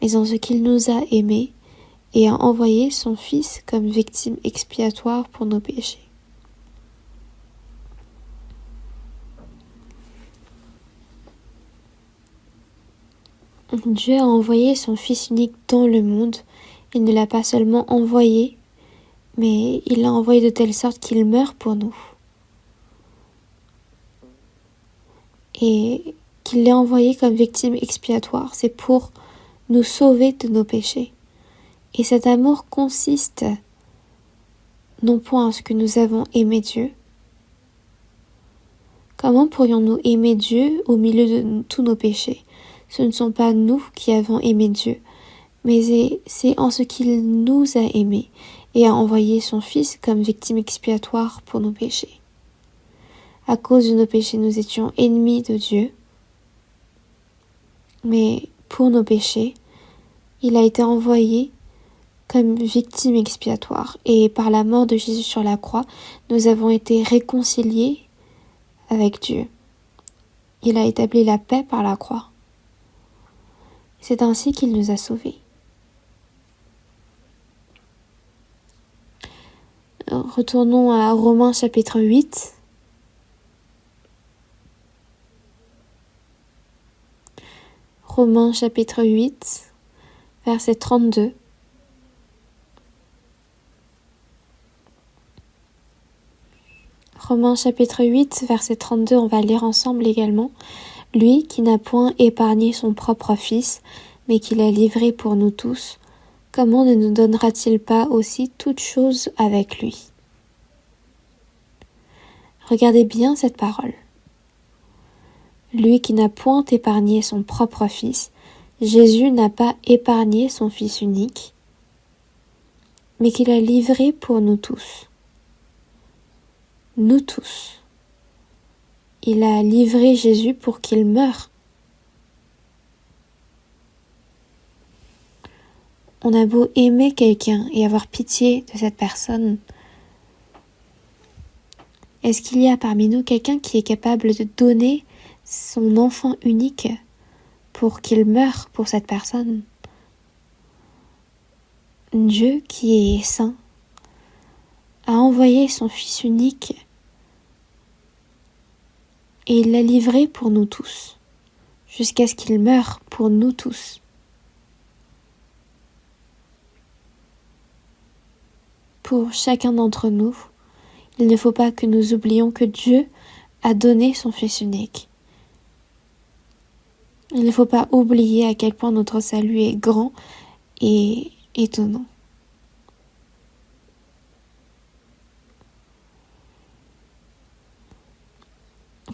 mais en ce qu'il nous a aimés et a envoyé son Fils comme victime expiatoire pour nos péchés. Dieu a envoyé son Fils unique dans le monde. Il ne l'a pas seulement envoyé, mais il l'a envoyé de telle sorte qu'il meurt pour nous. Et qu'il l'ait envoyé comme victime expiatoire, c'est pour nous sauver de nos péchés. Et cet amour consiste non point en ce que nous avons aimé Dieu, Comment pourrions-nous aimer Dieu au milieu de tous nos péchés? Ce ne sont pas nous qui avons aimé Dieu, mais c'est en ce qu'il nous a aimés et a envoyé son Fils comme victime expiatoire pour nos péchés. À cause de nos péchés, nous étions ennemis de Dieu, mais pour nos péchés, il a été envoyé comme victime expiatoire, et par la mort de Jésus sur la croix, nous avons été réconciliés avec Dieu. Il a établi la paix par la croix. C'est ainsi qu'il nous a sauvés. Retournons à Romains chapitre 8. Romains chapitre 8, verset 32. Romains chapitre 8, verset 32, on va lire ensemble également. Lui qui n'a point épargné son propre Fils, mais qui l'a livré pour nous tous, comment ne nous donnera-t-il pas aussi toutes choses avec lui? Regardez bien cette parole. Lui qui n'a point épargné son propre Fils, Jésus n'a pas épargné son Fils unique, mais qui l'a livré pour nous tous. Nous tous. Il a livré Jésus pour qu'il meure. On a beau aimer quelqu'un et avoir pitié de cette personne, est-ce qu'il y a parmi nous quelqu'un qui est capable de donner son enfant unique pour qu'il meure pour cette personne? Dieu qui est saint a envoyé son Fils unique et il l'a livré pour nous tous, jusqu'à ce qu'il meure pour nous tous. Pour chacun d'entre nous, il ne faut pas que nous oublions que Dieu a donné son Fils unique. Il ne faut pas oublier à quel point notre salut est grand et étonnant.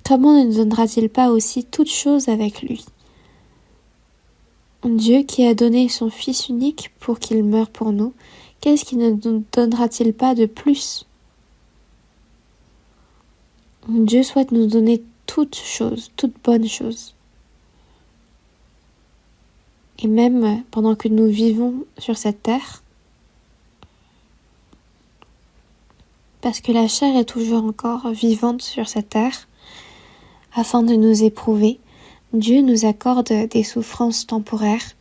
Comment ne nous donnera-t-il pas aussi toutes choses avec lui? Dieu qui a donné son Fils unique pour qu'il meure pour nous, qu'est-ce qu'il ne nous donnera-t-il pas de plus? Dieu souhaite nous donner toutes choses, toutes bonnes choses. Et même pendant que nous vivons sur cette terre, parce que la chair est toujours encore vivante sur cette terre, afin de nous éprouver, Dieu nous accorde des souffrances temporaires,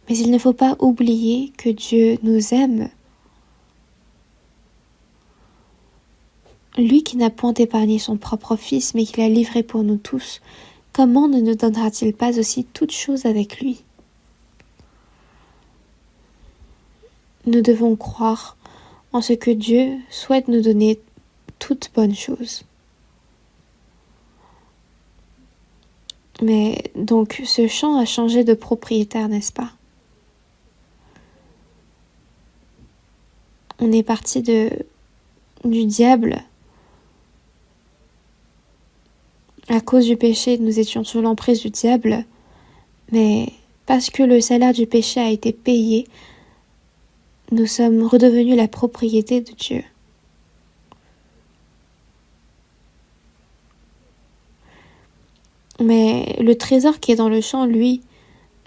mais il ne faut pas oublier que Dieu nous aime. Lui qui n'a point épargné son propre Fils, mais qui l'a livré pour nous tous, comment ne nous donnera-t-il pas aussi toutes choses avec lui? Nous devons croire en ce que Dieu souhaite nous donner toutes bonnes choses. Mais donc ce champ a changé de propriétaire, n'est-ce pas? On est parti du diable. À cause du péché, nous étions sous l'emprise du diable, mais parce que le salaire du péché a été payé, nous sommes redevenus la propriété de Dieu. Mais le trésor qui est dans le champ, lui,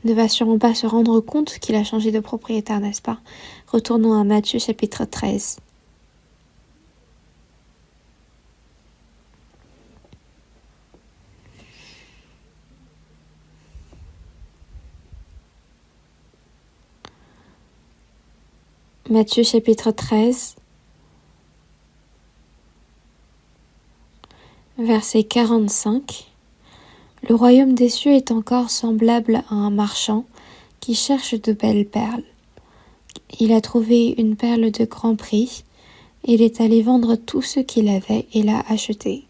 ne va sûrement pas se rendre compte qu'il a changé de propriétaire, n'est-ce pas? Retournons à Matthieu chapitre 13. Matthieu chapitre 13, verset 45. Le royaume des cieux est encore semblable à un marchand qui cherche de belles perles. Il a trouvé une perle de grand prix, et il est allé vendre tout ce qu'il avait et l'a acheté.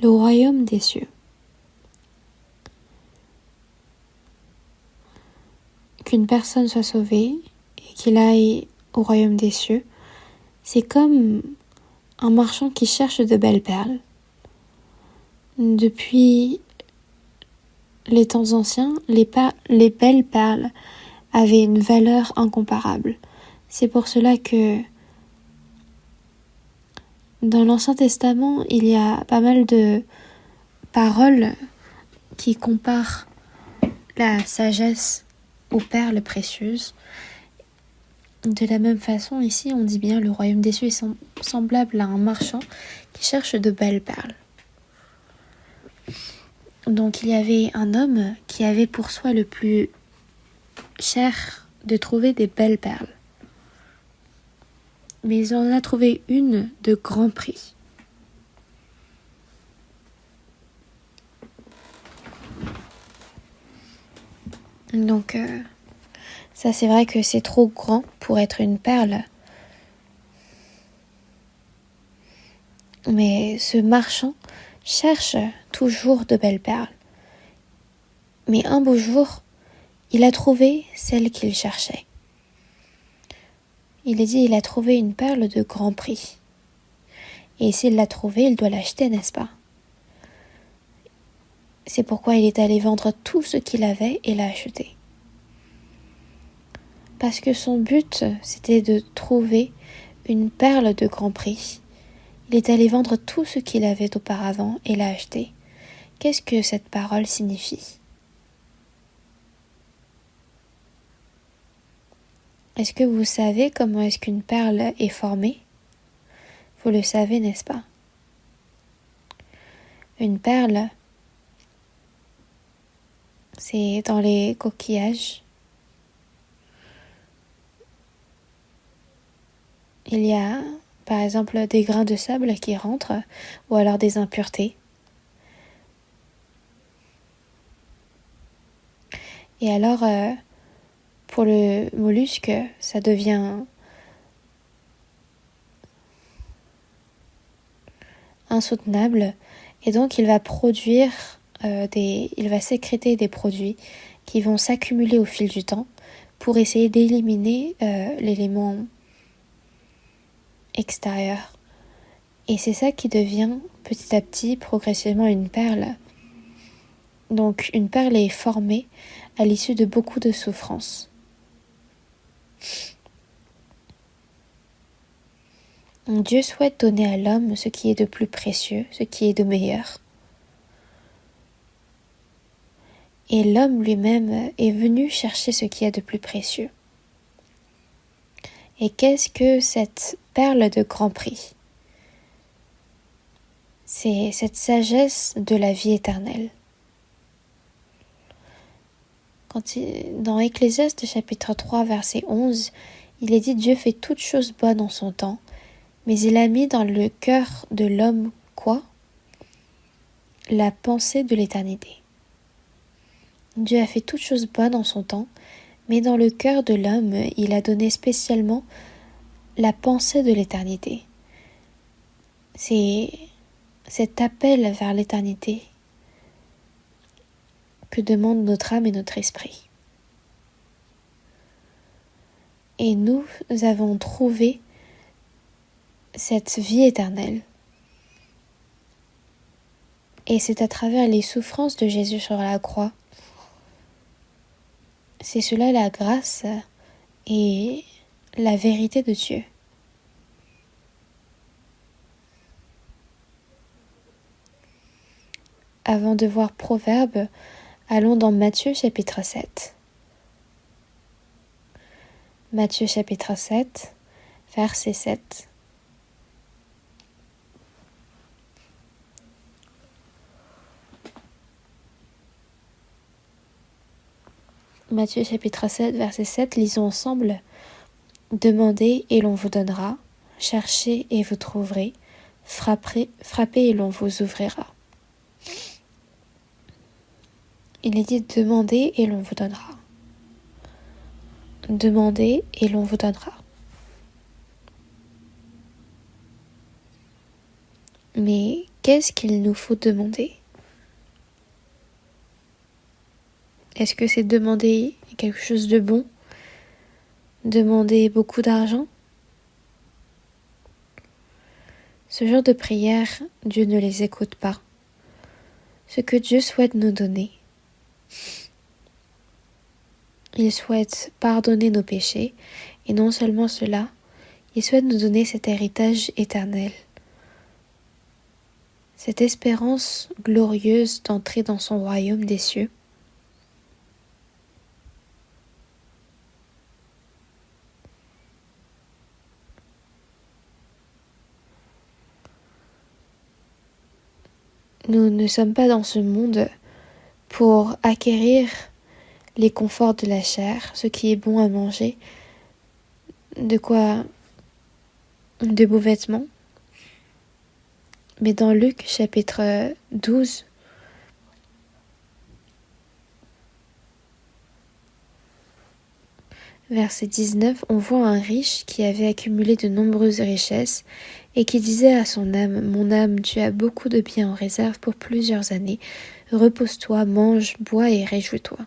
Le royaume des cieux. Qu'une personne soit sauvée et qu'il aille au royaume des cieux, c'est comme un marchand qui cherche de belles perles. Depuis les temps anciens, les belles perles avaient une valeur incomparable. C'est pour cela que dans l'Ancien Testament, il y a pas mal de paroles qui comparent la sagesse aux perles précieuses. De la même façon, ici, on dit bien le royaume des cieux est semblable à un marchand qui cherche de belles perles. Donc il y avait un homme qui avait pour soi le plus cher de trouver des belles perles. Mais il en a trouvé une de grand prix. Donc ça c'est vrai que c'est trop grand pour être une perle. Mais ce marchand cherche toujours de belles perles. Mais un beau jour, il a trouvé celle qu'il cherchait. Il a trouvé une perle de grand prix. Et s'il l'a trouvée, il doit l'acheter, n'est-ce pas? C'est pourquoi il est allé vendre tout ce qu'il avait et l'a acheté. Parce que son but, c'était de trouver une perle de grand prix. Il est allé vendre tout ce qu'il avait auparavant et l'a acheté. Qu'est-ce que cette parole signifie? Est-ce que vous savez comment est-ce qu'une perle est formée? Vous le savez, n'est-ce pas? Une perle, c'est dans les coquillages. Il y a, par exemple, des grains de sable qui rentrent, ou alors des impuretés. Et alors, pour le mollusque, ça devient insoutenable, et donc il va sécréter des produits qui vont s'accumuler au fil du temps pour essayer d'éliminer l'élément extérieur. Et c'est ça qui devient petit à petit, progressivement, une perle. Donc une perle est formée à l'issue de beaucoup de souffrances. Dieu souhaite donner à l'homme ce qui est de plus précieux, ce qui est de meilleur. Et l'homme lui-même est venu chercher ce qui est de plus précieux. Et qu'est-ce que cette perle de grand prix? C'est cette sagesse de la vie éternelle. Dans Ecclésiaste chapitre 3 verset 11, il est dit: Dieu fait toutes choses bonnes en son temps, mais il a mis dans le cœur de l'homme quoi? La pensée de l'éternité. Dieu a fait toutes choses bonnes en son temps, mais dans le cœur de l'homme, il a donné spécialement la pensée de l'éternité. C'est cet appel vers l'éternité que demande notre âme et notre esprit. Et nous avons trouvé cette vie éternelle. Et c'est à travers les souffrances de Jésus sur la croix. C'est cela la grâce et la vérité de Dieu. Avant de voir Proverbes, allons dans Matthieu chapitre 7. Matthieu chapitre 7, verset 7. Matthieu chapitre 7, verset 7, lisons ensemble. Demandez et l'on vous donnera, cherchez et vous trouverez, frappez et l'on vous ouvrira. Il est dit demandez et l'on vous donnera. Demandez et l'on vous donnera. Mais qu'est-ce qu'il nous faut demander? Est-ce que c'est demander quelque chose de bon? Demander beaucoup d'argent? Ce genre de prières, Dieu ne les écoute pas. Ce que Dieu souhaite nous donner, il souhaite pardonner nos péchés, et non seulement cela, il souhaite nous donner cet héritage éternel, cette espérance glorieuse d'entrer dans son royaume des cieux. Nous ne sommes pas dans ce monde pour acquérir les conforts de la chair, ce qui est bon à manger, de beaux vêtements. Mais dans Luc chapitre 12, verset 19, on voit un riche qui avait accumulé de nombreuses richesses et qui disait à son âme, « Mon âme, tu as beaucoup de biens en réserve pour plusieurs années. Repose-toi, mange, bois et réjouis-toi. »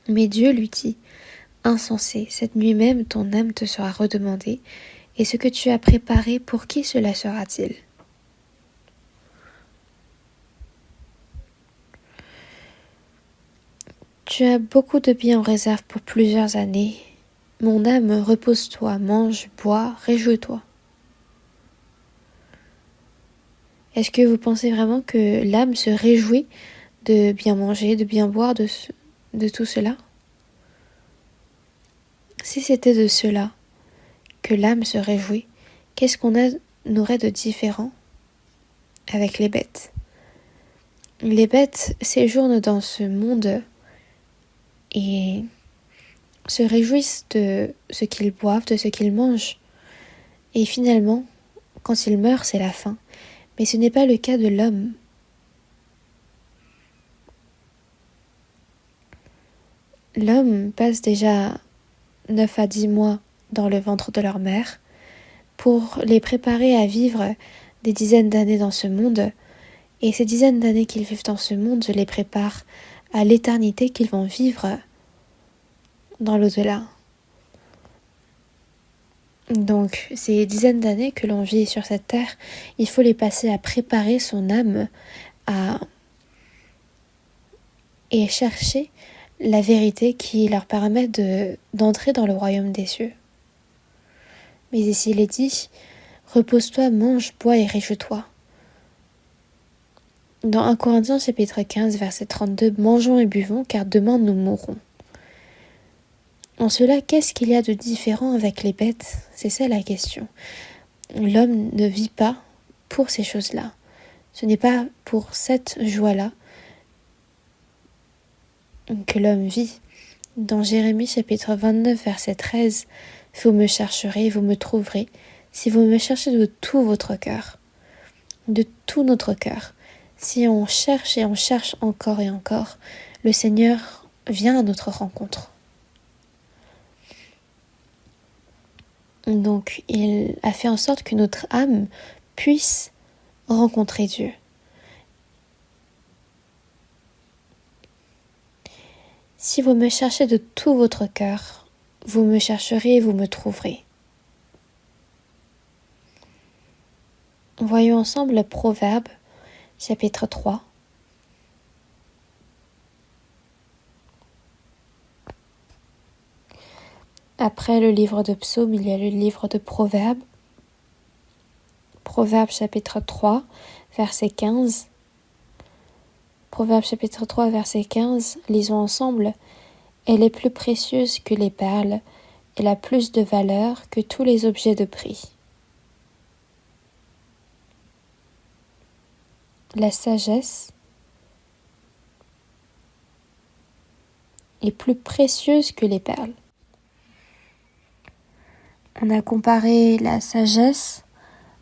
Mais Dieu lui dit, « Insensé, cette nuit même ton âme te sera redemandée, et ce que tu as préparé, pour qui cela sera-t-il » Tu as beaucoup de biens en réserve pour plusieurs années. Mon âme, repose-toi, mange, bois, réjouis-toi. Est-ce que vous pensez vraiment que l'âme se réjouit de bien manger, de bien boire, de tout cela? Si c'était de cela que l'âme se réjouit, qu'est-ce qu'on aurait de différent avec les bêtes? Les bêtes séjournent dans ce monde et se réjouissent de ce qu'ils boivent, de ce qu'ils mangent. Et finalement, quand ils meurent, c'est la fin. Mais ce n'est pas le cas de l'homme. L'homme passe déjà 9 à 10 mois dans le ventre de leur mère pour les préparer à vivre des dizaines d'années dans ce monde. Et ces dizaines d'années qu'ils vivent dans ce monde, je les prépare à l'éternité qu'ils vont vivre dans l'au-delà. Donc, ces dizaines d'années que l'on vit sur cette terre, il faut les passer à préparer son âme et chercher la vérité qui leur permet d'entrer dans le royaume des cieux. Mais ici, il est dit, repose-toi, mange, bois et réjouis-toi. Dans 1 Corinthiens chapitre 15, verset 32, mangeons et buvons, car demain nous mourrons. En cela, qu'est-ce qu'il y a de différent avec les bêtes? C'est ça la question. L'homme ne vit pas pour ces choses-là. Ce n'est pas pour cette joie-là que l'homme vit. Dans Jérémie chapitre 29, verset 13, « Vous me chercherez, vous me trouverez, si vous me cherchez de tout votre cœur. » De tout notre cœur. Si on cherche et on cherche encore et encore, le Seigneur vient à notre rencontre. Donc, il a fait en sorte que notre âme puisse rencontrer Dieu. Si vous me cherchez de tout votre cœur, vous me chercherez et vous me trouverez. Voyons ensemble le Proverbe, chapitre 3. Après le livre de Psaumes, il y a le livre de Proverbes. Proverbe chapitre 3, verset 15. Proverbe chapitre 3, verset 15, lisons ensemble. « Elle est plus précieuse que les perles, elle a plus de valeur que tous les objets de prix. » La sagesse est plus précieuse que les perles. On a comparé la sagesse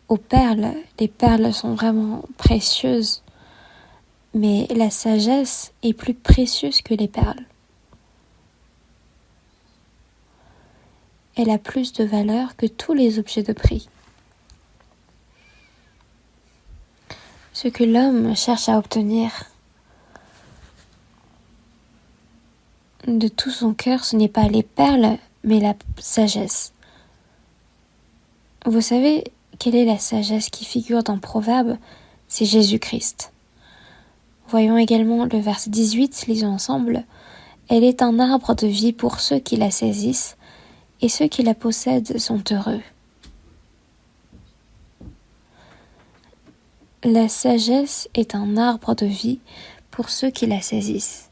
aux perles. Les perles sont vraiment précieuses, mais la sagesse est plus précieuse que les perles. Elle a plus de valeur que tous les objets de prix. Ce que l'homme cherche à obtenir de tout son cœur, ce n'est pas les perles, mais la sagesse. Vous savez quelle est la sagesse qui figure dans Proverbe? C'est Jésus-Christ. Voyons également le verset 18, lisons ensemble. Elle est un arbre de vie pour ceux qui la saisissent, et ceux qui la possèdent sont heureux. La sagesse est un arbre de vie pour ceux qui la saisissent.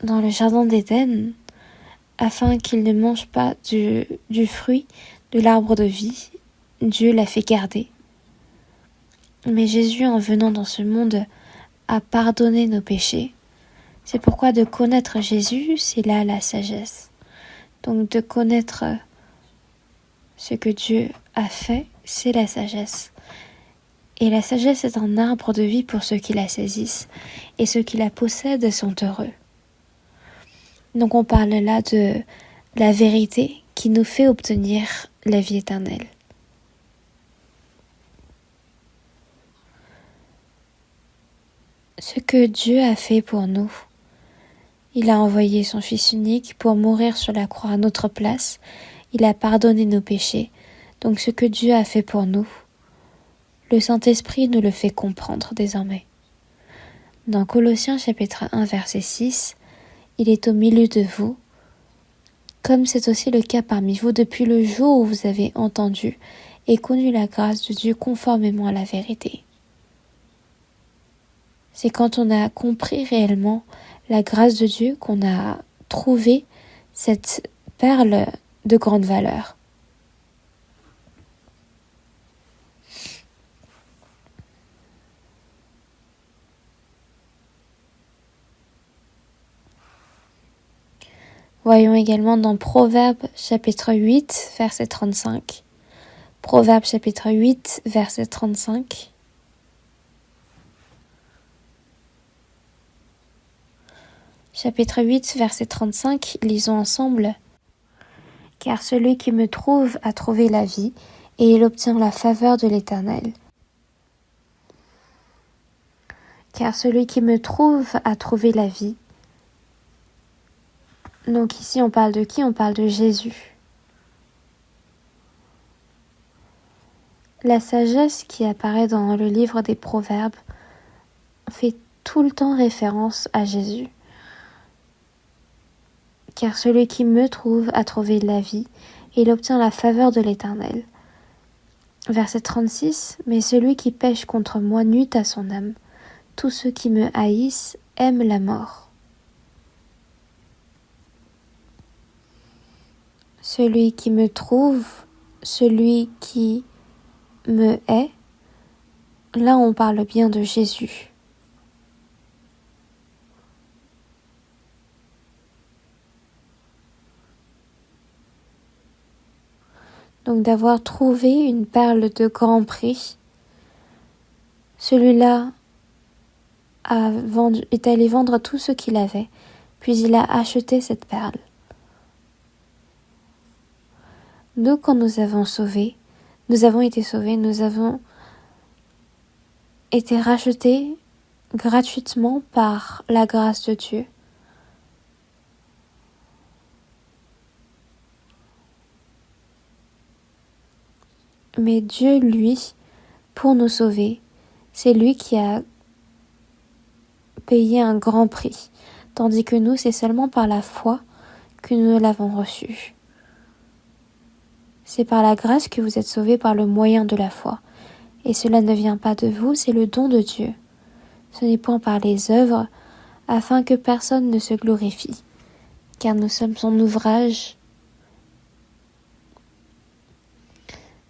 Dans le jardin d'Éden, afin qu'ils ne mangent pas du fruit de l'arbre de vie, Dieu l'a fait garder. Mais Jésus, en venant dans ce monde, a pardonné nos péchés. C'est pourquoi de connaître Jésus, c'est là la sagesse. Donc de connaître ce que Dieu a fait, c'est la sagesse. Et la sagesse est un arbre de vie pour ceux qui la saisissent, et ceux qui la possèdent sont heureux. Donc on parle là de la vérité qui nous fait obtenir la vie éternelle. Ce que Dieu a fait pour nous, il a envoyé son Fils unique pour mourir sur la croix à notre place. Il a pardonné nos péchés. Donc ce que Dieu a fait pour nous, le Saint-Esprit nous le fait comprendre désormais. Dans Colossiens chapitre 1 verset 6, il est au milieu de vous, comme c'est aussi le cas parmi vous depuis le jour où vous avez entendu et connu la grâce de Dieu conformément à la vérité. C'est quand on a compris réellement la grâce de Dieu qu'on a trouvé cette perle de grande valeur. Voyons également dans Proverbe chapitre 8, verset 35. Proverbe chapitre 8, verset 35. Chapitre 8, verset 35, lisons ensemble. « Car celui qui me trouve a trouvé la vie, et il obtient la faveur de l'Éternel. » Car celui qui me trouve a trouvé la vie. Donc ici on parle de qui? On parle de Jésus. La sagesse qui apparaît dans le livre des Proverbes fait tout le temps référence à Jésus. Car celui qui me trouve a trouvé la vie, et il obtient la faveur de l'Éternel. Verset 36, « Mais celui qui pêche contre moi nuit à son âme. Tous ceux qui me haïssent aiment la mort. » Celui qui me trouve, celui qui me hait, là on parle bien de Jésus. Donc d'avoir trouvé une perle de grand prix, celui-là est allé vendre tout ce qu'il avait, puis il a acheté cette perle. Nous, quand nous avons été sauvés, nous avons été rachetés gratuitement par la grâce de Dieu. Mais Dieu, lui, pour nous sauver, c'est lui qui a payé un grand prix, tandis que nous, c'est seulement par la foi que nous l'avons reçu. C'est par la grâce que vous êtes sauvés par le moyen de la foi. Et cela ne vient pas de vous, c'est le don de Dieu. Ce n'est point par les œuvres, afin que personne ne se glorifie, car nous sommes son ouvrage.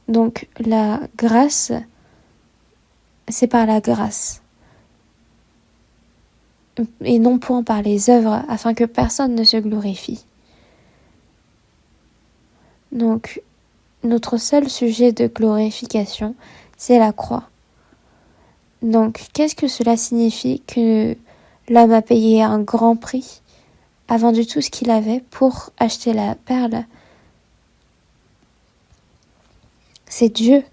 Donc la grâce, c'est par la grâce, et non point par les œuvres, afin que personne ne se glorifie. Donc notre seul sujet de glorification, c'est la croix. Donc qu'est-ce que cela signifie que l'homme a payé un grand prix, a vendu tout ce qu'il avait pour acheter la perle? C'est Dieu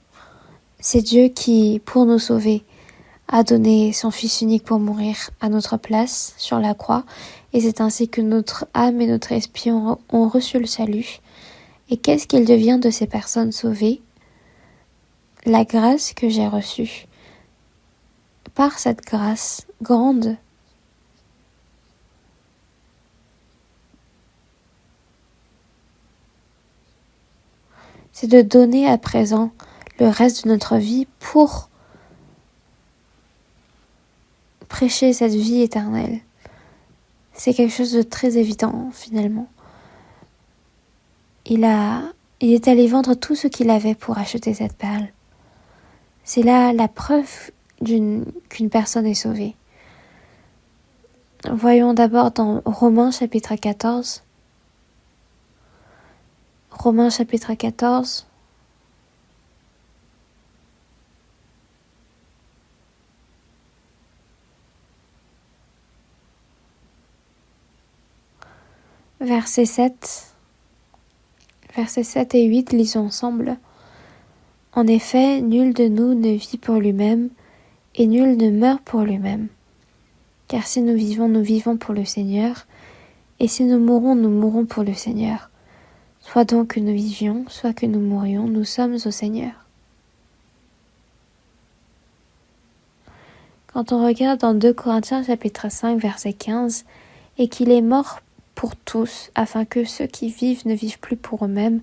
qui, pour nous sauver, a donné son Fils unique pour mourir à notre place sur la croix. Et c'est ainsi que notre âme et notre esprit ont reçu le salut Et qu'est-ce qu'il devient de ces personnes sauvées? La grâce que j'ai reçue. Par cette grâce grande, c'est de donner à présent le reste de notre vie pour prêcher cette vie éternelle. C'est quelque chose de très évident finalement. Il est allé vendre tout ce qu'il avait pour acheter cette perle. C'est là la preuve qu'une personne est sauvée. Voyons d'abord dans Romains chapitre 14. Romains chapitre 14. Versets 7 et 8, lisons ensemble. En effet, nul de nous ne vit pour lui-même, et nul ne meurt pour lui-même. Car si nous vivons pour le Seigneur, et si nous mourrons pour le Seigneur. Soit donc que nous vivions, soit que nous mourions, nous sommes au Seigneur. Quand on regarde dans 2 Corinthiens chapitre 5 verset 15, et qu'il est mort pour tous, afin que ceux qui vivent ne vivent plus pour eux-mêmes,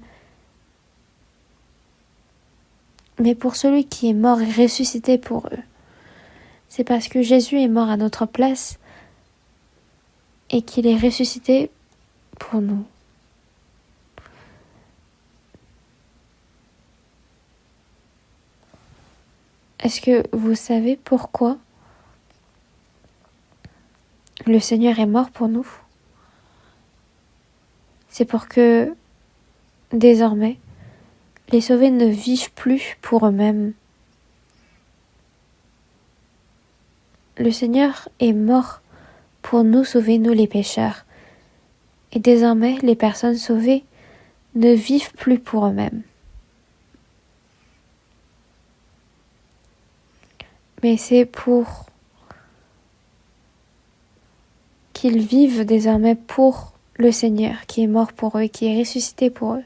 mais pour celui qui est mort et ressuscité pour eux. C'est parce que Jésus est mort à notre place et qu'il est ressuscité pour nous. Est-ce que vous savez pourquoi le Seigneur est mort pour nous? C'est pour que, désormais, les sauvés ne vivent plus pour eux-mêmes. Le Seigneur est mort pour nous sauver, nous les pécheurs. Et désormais, les personnes sauvées ne vivent plus pour eux-mêmes. Mais c'est pour qu'ils vivent désormais pour le Seigneur qui est mort pour eux et qui est ressuscité pour eux.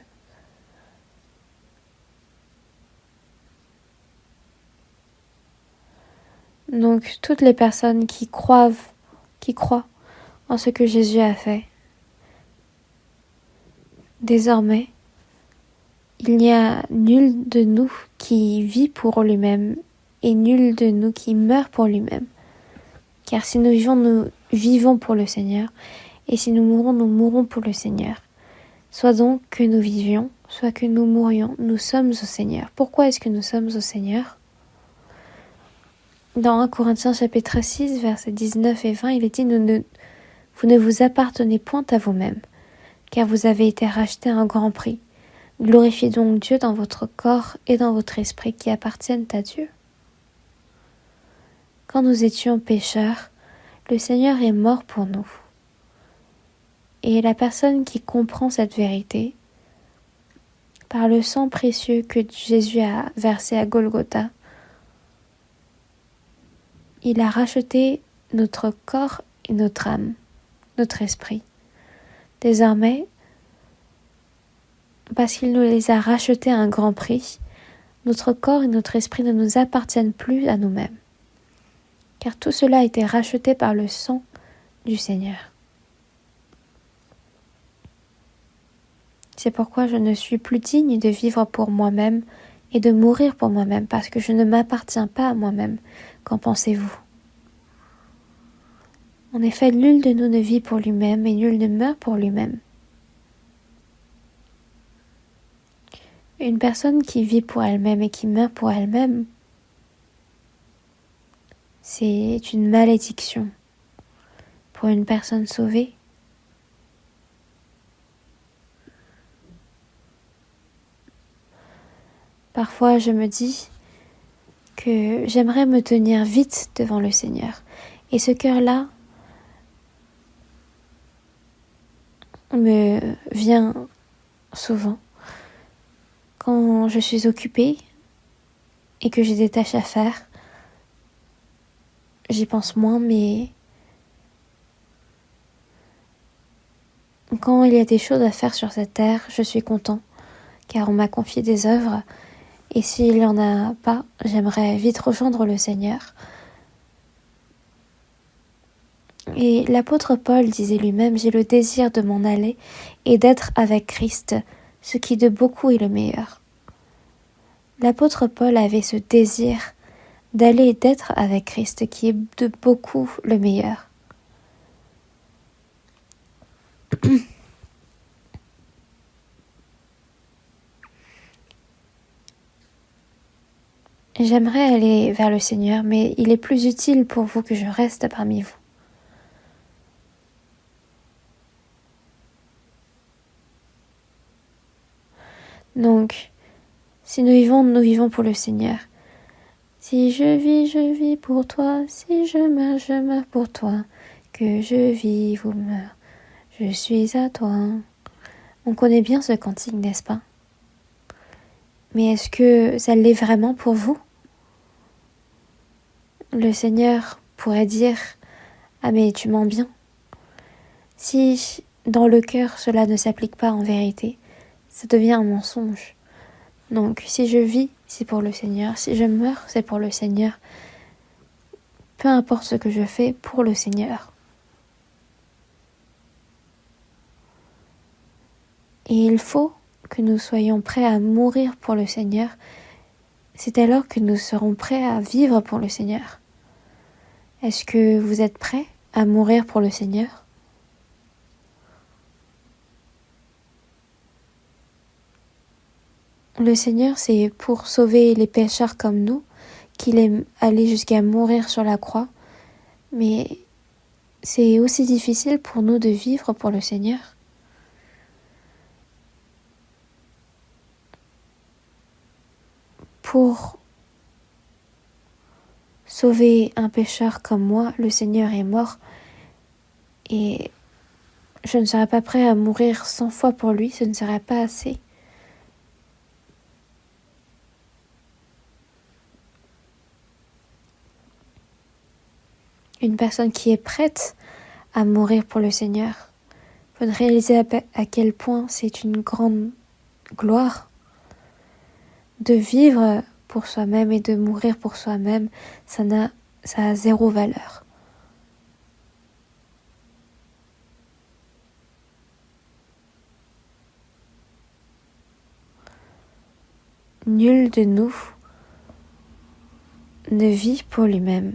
Donc, toutes les personnes qui croient en ce que Jésus a fait, désormais, il n'y a nul de nous qui vit pour lui-même et nul de nous qui meurt pour lui-même. Car si nous vivons pour le Seigneur, et si nous mourrons pour le Seigneur. Soit donc que nous vivions, soit que nous mourions, nous sommes au Seigneur. Pourquoi est-ce que nous sommes au Seigneur? Dans 1 Corinthiens chapitre 6, versets 19 et 20, il est dit vous ne vous appartenez point à vous-même, car vous avez été rachetés à un grand prix. Glorifiez donc Dieu dans votre corps et dans votre esprit qui appartiennent à Dieu. Quand nous étions pécheurs, le Seigneur est mort pour nous. Et la personne qui comprend cette vérité, par le sang précieux que Jésus a versé à Golgotha, il a racheté notre corps et notre âme, notre esprit. Désormais, parce qu'il nous les a rachetés à un grand prix, notre corps et notre esprit ne nous appartiennent plus à nous-mêmes, car tout cela a été racheté par le sang du Seigneur. C'est pourquoi je ne suis plus digne de vivre pour moi-même et de mourir pour moi-même, parce que je ne m'appartiens pas à moi-même. Qu'en pensez-vous? En effet, nul de nous ne vit pour lui-même et nul ne meurt pour lui-même. Une personne qui vit pour elle-même et qui meurt pour elle-même, c'est une malédiction. Pour une personne sauvée, parfois je me dis que j'aimerais me tenir vite devant le Seigneur. Et ce cœur-là me vient souvent quand je suis occupée et que j'ai des tâches à faire. J'y pense moins, mais quand il y a des choses à faire sur cette terre, je suis content car on m'a confié des œuvres, et s'il n'y en a pas, j'aimerais vite rejoindre le Seigneur. Et l'apôtre Paul disait lui-même, j'ai le désir de m'en aller et d'être avec Christ, ce qui de beaucoup est le meilleur. L'apôtre Paul avait ce désir d'aller et d'être avec Christ, qui est de beaucoup le meilleur. J'aimerais aller vers le Seigneur, mais il est plus utile pour vous que je reste parmi vous. Donc, si nous vivons pour le Seigneur. Si je vis pour toi. Si je meurs pour toi. Que je vive ou meure, je suis à toi. On connaît bien ce cantique, n'est-ce pas? Mais est-ce que ça l'est vraiment pour vous? Le Seigneur pourrait dire « Ah mais tu mens bien ». Si dans le cœur cela ne s'applique pas en vérité, ça devient un mensonge. Donc si je vis, c'est pour le Seigneur. Si je meurs, c'est pour le Seigneur. Peu importe ce que je fais, pour le Seigneur. Et il faut que nous soyons prêts à mourir pour le Seigneur. C'est alors que nous serons prêts à vivre pour le Seigneur. Est-ce que vous êtes prêts à mourir pour le Seigneur? Le Seigneur, c'est pour sauver les pécheurs comme nous qu'il est allé jusqu'à mourir sur la croix. Mais c'est aussi difficile pour nous de vivre pour le Seigneur. Pour sauver un pécheur comme moi, le Seigneur est mort. Et je ne serais pas prêt à mourir 100 fois pour lui, ce ne serait pas assez. Une personne qui est prête à mourir pour le Seigneur peut réaliser à quel point c'est une grande gloire de vivre pour soi-même et de mourir pour soi-même. Ça a zéro valeur. Nul de nous ne vit pour lui-même.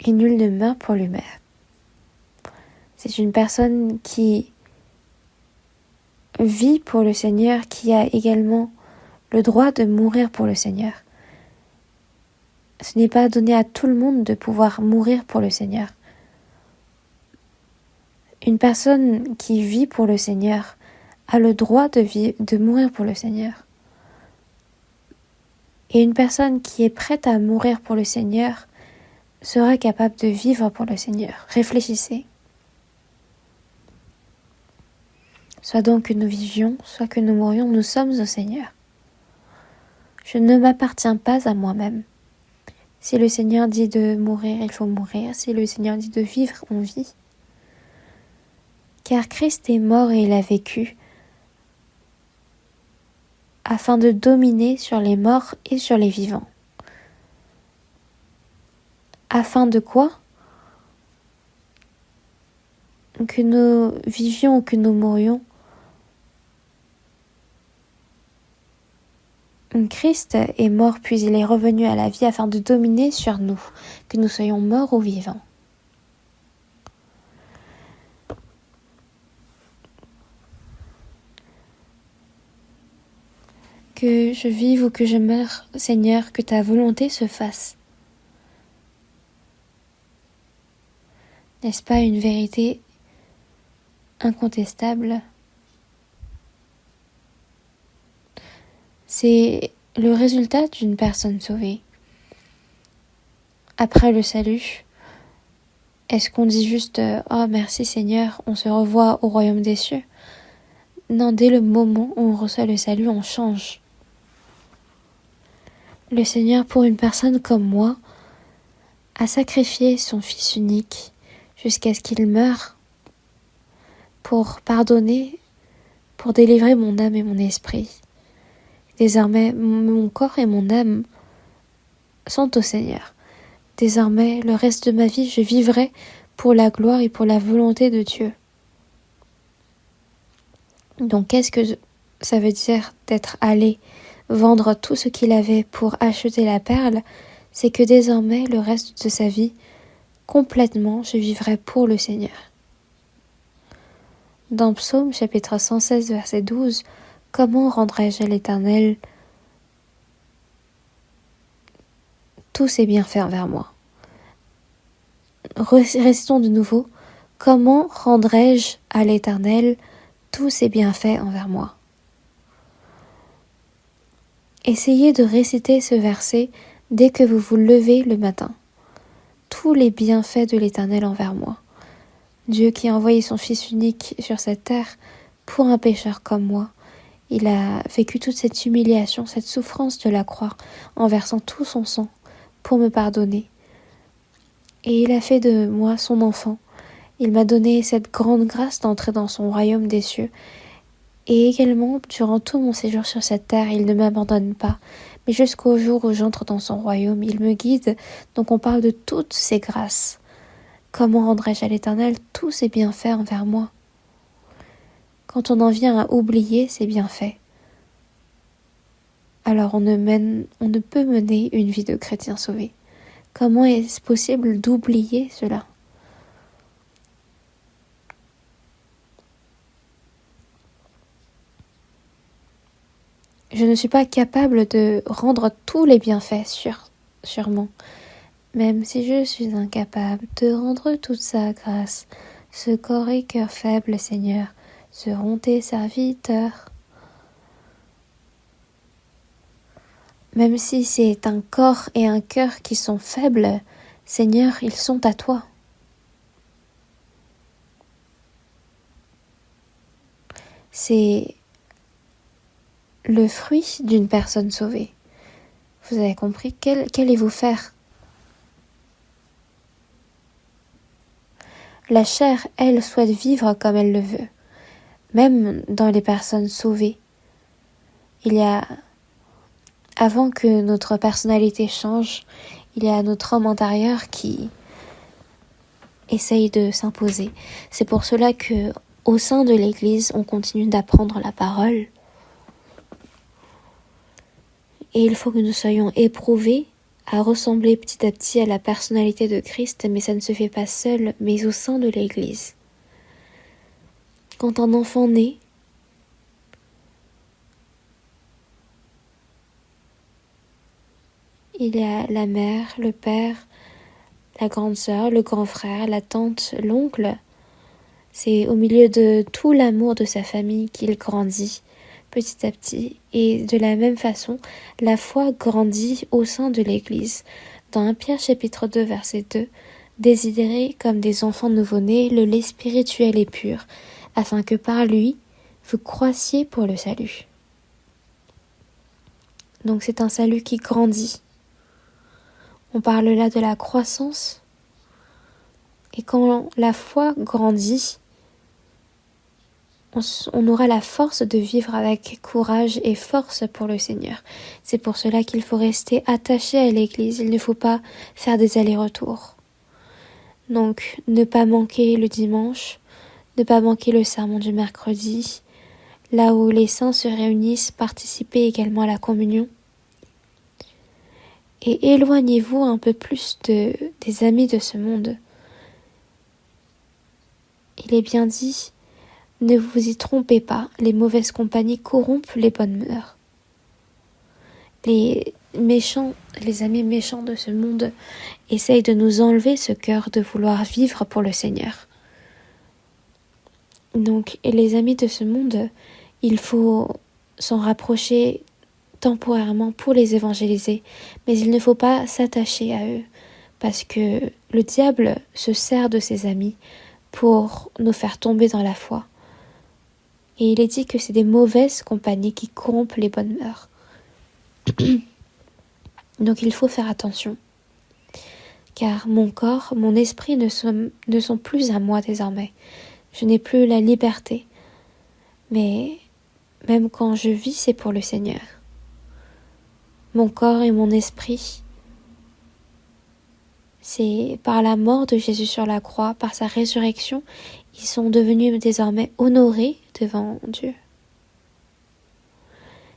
Et nul ne meurt pour lui-même. C'est une personne qui vit pour le Seigneur, qui a également le droit de mourir pour le Seigneur. Ce n'est pas donné à tout le monde de pouvoir mourir pour le Seigneur. Une personne qui vit pour le Seigneur a le droit de mourir pour le Seigneur. Et une personne qui est prête à mourir pour le Seigneur sera capable de vivre pour le Seigneur. Réfléchissez. Soit donc que nous vivions, soit que nous mourions, nous sommes au Seigneur. Je ne m'appartiens pas à moi-même. Si le Seigneur dit de mourir, il faut mourir. Si le Seigneur dit de vivre, on vit. Car Christ est mort et il a vécu afin de dominer sur les morts et sur les vivants. Afin de quoi? Que nous vivions ou que nous mourions, Christ est mort puis il est revenu à la vie afin de dominer sur nous, que nous soyons morts ou vivants. Que je vive ou que je meure, Seigneur, que ta volonté se fasse. N'est-ce pas une vérité incontestable? C'est le résultat d'une personne sauvée. Après le salut, est-ce qu'on dit juste « Oh merci Seigneur, on se revoit au royaume des cieux » Non, dès le moment où on reçoit le salut, on change. Le Seigneur, pour une personne comme moi, a sacrifié son Fils unique jusqu'à ce qu'il meure pour pardonner, pour délivrer mon âme et mon esprit. Désormais, mon corps et mon âme sont au Seigneur. Désormais, le reste de ma vie, je vivrai pour la gloire et pour la volonté de Dieu. Donc, qu'est-ce que ça veut dire d'être allé vendre tout ce qu'il avait pour acheter la perle? C'est que désormais, le reste de sa vie, complètement, je vivrai pour le Seigneur. Dans Psaume chapitre 116, verset 12, « Comment rendrai-je à l'Éternel tous ses bienfaits envers moi ?» Restons de nouveau, « Comment rendrai-je à l'Éternel tous ses bienfaits envers moi ?» Essayez de réciter ce verset dès que vous vous levez le matin. Tous les bienfaits de l'Éternel envers moi. Dieu qui a envoyé son Fils unique sur cette terre pour un pécheur comme moi. Il a vécu toute cette humiliation, cette souffrance de la croix en versant tout son sang pour me pardonner. Et il a fait de moi son enfant. Il m'a donné cette grande grâce d'entrer dans son royaume des cieux. Et également, durant tout mon séjour sur cette terre, il ne m'abandonne pas. Mais jusqu'au jour où j'entre dans son royaume, il me guide. Donc on parle de toutes ces grâces. Comment rendrai-je à l'Éternel tous ses bienfaits envers moi? Quand on en vient à oublier ses bienfaits, alors on ne peut mener une vie de chrétien sauvé. Comment est-ce possible d'oublier cela? Je ne suis pas capable de rendre tous les bienfaits, sûrement. Même si je suis incapable de rendre toute sa grâce, ce corps et cœur faible, Seigneur, seront tes serviteurs. Même si c'est un corps et un cœur qui sont faibles, Seigneur, ils sont à toi. C'est le fruit d'une personne sauvée. Vous avez compris? Qu'allez-vous faire? La chair, elle, souhaite vivre comme elle le veut. Même dans les personnes sauvées, il y a, avant que notre personnalité change, il y a notre homme intérieur qui essaye de s'imposer. C'est pour cela que, au sein de l'Église, on continue d'apprendre la parole. Et il faut que nous soyons éprouvés à ressembler petit à petit à la personnalité de Christ, mais ça ne se fait pas seul, mais au sein de l'Église. Quand un enfant naît, il y a la mère, le père, la grande sœur, le grand frère, la tante, l'oncle. C'est au milieu de tout l'amour de sa famille qu'il grandit petit à petit. Et de la même façon, la foi grandit au sein de l'Église. Dans 1 Pierre chapitre 2 verset 2, « Désirez comme des enfants nouveau-nés le lait spirituel et pur, afin que par lui, vous croissiez pour le salut. » Donc c'est un salut qui grandit. On parle là de la croissance. Et quand la foi grandit, on aura la force de vivre avec courage et force pour le Seigneur. C'est pour cela qu'il faut rester attaché à l'Église. Il ne faut pas faire des allers-retours. Donc, ne pas manquer le dimanche, ne pas manquer le sermon du mercredi, là où les saints se réunissent, participer également à la communion. Et éloignez-vous un peu plus des amis de ce monde. Il est bien dit, ne vous y trompez pas, les mauvaises compagnies corrompent les bonnes mœurs. Les amis méchants de ce monde essayent de nous enlever ce cœur de vouloir vivre pour le Seigneur. Donc, les amis de ce monde, il faut s'en rapprocher temporairement pour les évangéliser, mais il ne faut pas s'attacher à eux, parce que le diable se sert de ses amis pour nous faire tomber dans la foi. Et il est dit que c'est des mauvaises compagnies qui corrompent les bonnes mœurs. Donc il faut faire attention, car mon corps, mon esprit ne sont plus à moi désormais. Je n'ai plus la liberté, mais Même quand je vis, c'est pour le Seigneur. Mon corps et mon esprit, c'est par la mort de Jésus sur la croix, par sa résurrection, ils sont devenus désormais honorés devant Dieu.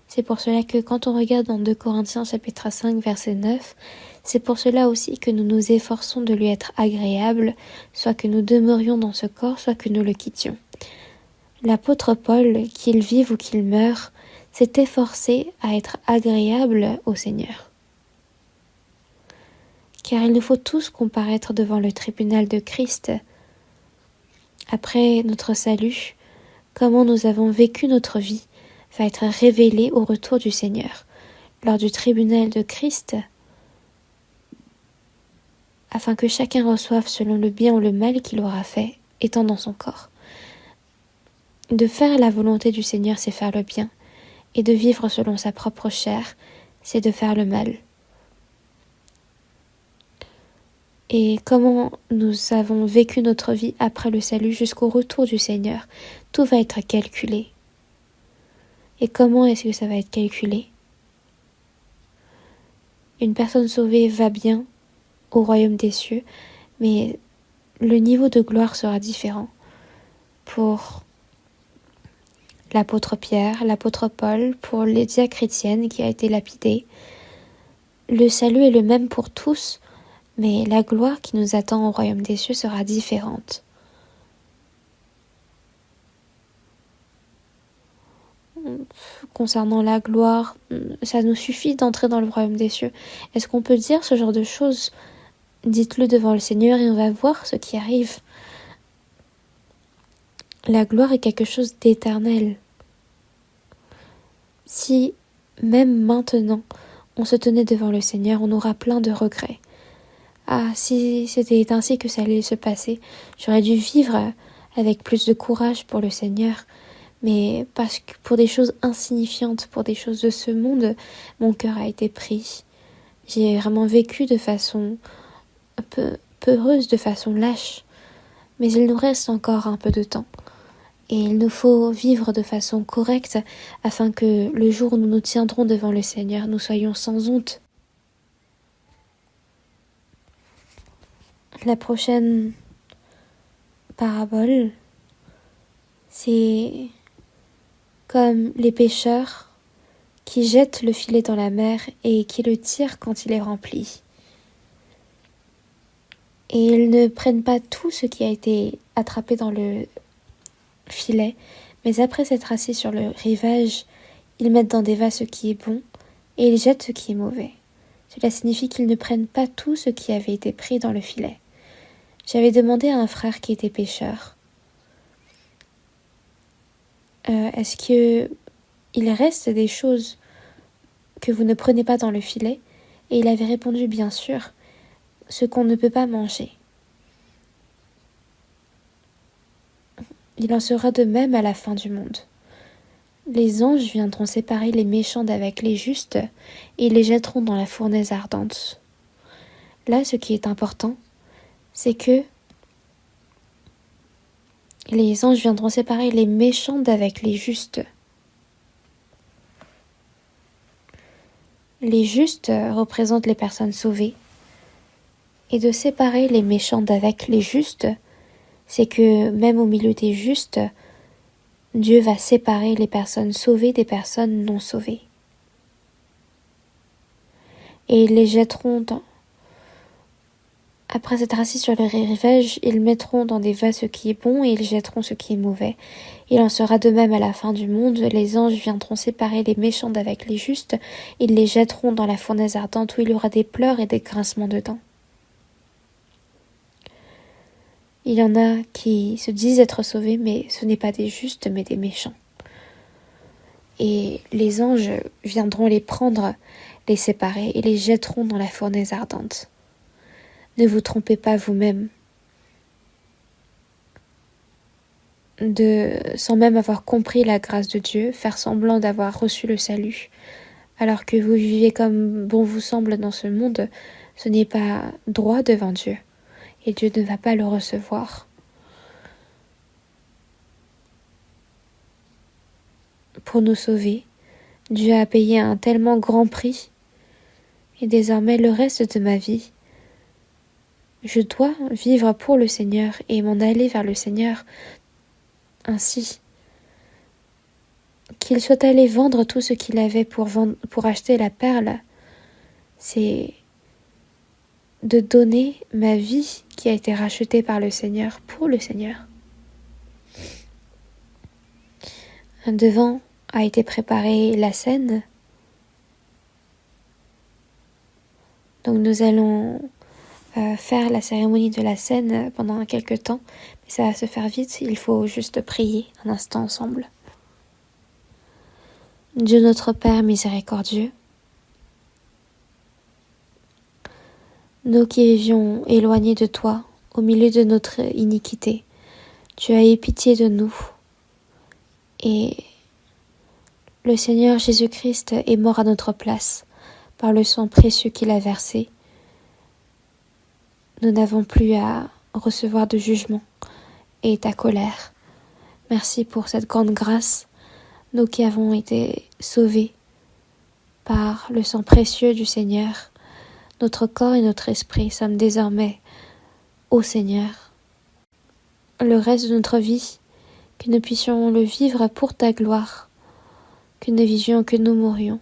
C'est pour cela que quand on regarde dans 2 Corinthiens chapitre 5 verset 9, c'est pour cela aussi que nous nous efforçons de lui être agréables, soit que nous demeurions dans ce corps, soit que nous le quittions. L'apôtre Paul, qu'il vive ou qu'il meure, s'est efforcé à être agréable au Seigneur. Car il nous faut tous comparaître devant le tribunal de Christ. Après notre salut, comment nous avons vécu notre vie va être révélé au retour du Seigneur, lors du tribunal de Christ, afin que chacun reçoive selon le bien ou le mal qu'il aura fait, étant dans son corps. De faire la volonté du Seigneur, c'est faire le bien, et de vivre selon sa propre chair, c'est de faire le mal. Et comment nous avons vécu notre vie après le salut jusqu'au retour du Seigneur, tout va être calculé. Et comment est-ce que ça va être calculé? Une personne sauvée va bien au royaume des cieux, mais le niveau de gloire sera différent. Pour l'apôtre Pierre, l'apôtre Paul, pour Lydia chrétienne qui a été lapidée, le salut est le même pour tous, mais la gloire qui nous attend au royaume des cieux sera différente. Concernant la gloire, ça nous suffit d'entrer dans le royaume des cieux. Est-ce qu'on peut dire ce genre de choses? Dites-le devant le Seigneur et on va voir ce qui arrive. La gloire est quelque chose d'éternel. Si, même maintenant, on se tenait devant le Seigneur, on aura plein de regrets. Ah, si c'était ainsi que ça allait se passer, j'aurais dû vivre avec plus de courage pour le Seigneur, mais parce que pour des choses insignifiantes, pour des choses de ce monde, mon cœur a été pris. J'ai vraiment vécu de façon un peu peureuse, de façon lâche, mais il nous reste encore un peu de temps. Et il nous faut vivre de façon correcte afin que le jour où nous nous tiendrons devant le Seigneur, nous soyons sans honte. La prochaine parabole, c'est comme les pêcheurs qui jettent le filet dans la mer et qui le tirent quand il est rempli. Et ils ne prennent pas tout ce qui a été attrapé dans le filet, mais après s'être assis sur le rivage, ils mettent dans des vases ce qui est bon et ils jettent ce qui est mauvais. Cela signifie qu'ils ne prennent pas tout ce qui avait été pris dans le filet. J'avais demandé à un frère qui était pêcheur, est-ce que il reste des choses que vous ne prenez pas dans le filet? Et il avait répondu, bien sûr, ce qu'on ne peut pas manger. Il en sera de même à la fin du monde. Les anges viendront séparer les méchants d'avec les justes et les jetteront dans la fournaise ardente. Là, ce qui est important, c'est que les anges viendront séparer les méchants d'avec les justes. Les justes représentent les personnes sauvées. Et de séparer les méchants d'avec les justes, c'est que même au milieu des justes, Dieu va séparer les personnes sauvées des personnes non sauvées. Et ils les jetteront dans... Après s'être assis sur le rivage, ils mettront dans des vases ce qui est bon et ils jetteront ce qui est mauvais. Il en sera de même à la fin du monde. Les anges viendront séparer les méchants d'avec les justes. Ils les jetteront dans la fournaise ardente où il y aura des pleurs et des grincements de dents. Il y en a qui se disent être sauvés, mais ce n'est pas des justes, mais des méchants. Et les anges viendront les prendre, les séparer et les jetteront dans la fournaise ardente. Ne vous trompez pas vous-même. Sans même avoir compris la grâce de Dieu, faire semblant d'avoir reçu le salut, alors que vous vivez comme bon vous semble dans ce monde, ce n'est pas droit devant Dieu, et Dieu ne va pas le recevoir. pour nous sauver. Dieu a payé un tellement grand prix. Et désormais, le reste de ma vie, je dois vivre pour le Seigneur et m'en aller vers le Seigneur. Ainsi, qu'il soit allé vendre tout ce qu'il avait pour acheter la perle, c'est de donner ma vie qui a été rachetée par le Seigneur pour le Seigneur. Devant a été préparée la scène. Donc nous allons faire la cérémonie de la scène pendant quelques temps. Mais ça va se faire vite, il faut juste prier un instant ensemble. Dieu notre Père miséricordieux, nous qui vivions éloignés de toi, au milieu de notre iniquité, tu as eu pitié de nous. Et le Seigneur Jésus-Christ est mort à notre place par le sang précieux qu'il a versé. Nous n'avons plus à recevoir de jugement et ta colère. Merci pour cette grande grâce, nous qui avons été sauvés par le sang précieux du Seigneur. Notre corps et notre esprit sommes désormais au Seigneur. Le reste de notre vie, que nous puissions le vivre pour ta gloire, que nous vivions, que nous mourions.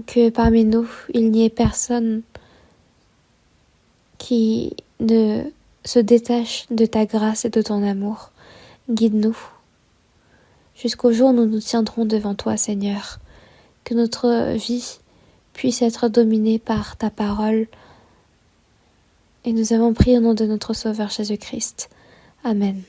Que parmi nous, il n'y ait personne qui ne se détache de ta grâce et de ton amour. Guide-nous jusqu'au jour où nous nous tiendrons devant toi, Seigneur. Que notre vie puisse être dominée par ta parole. Et nous avons prié au nom de notre Sauveur Jésus-Christ. Amen.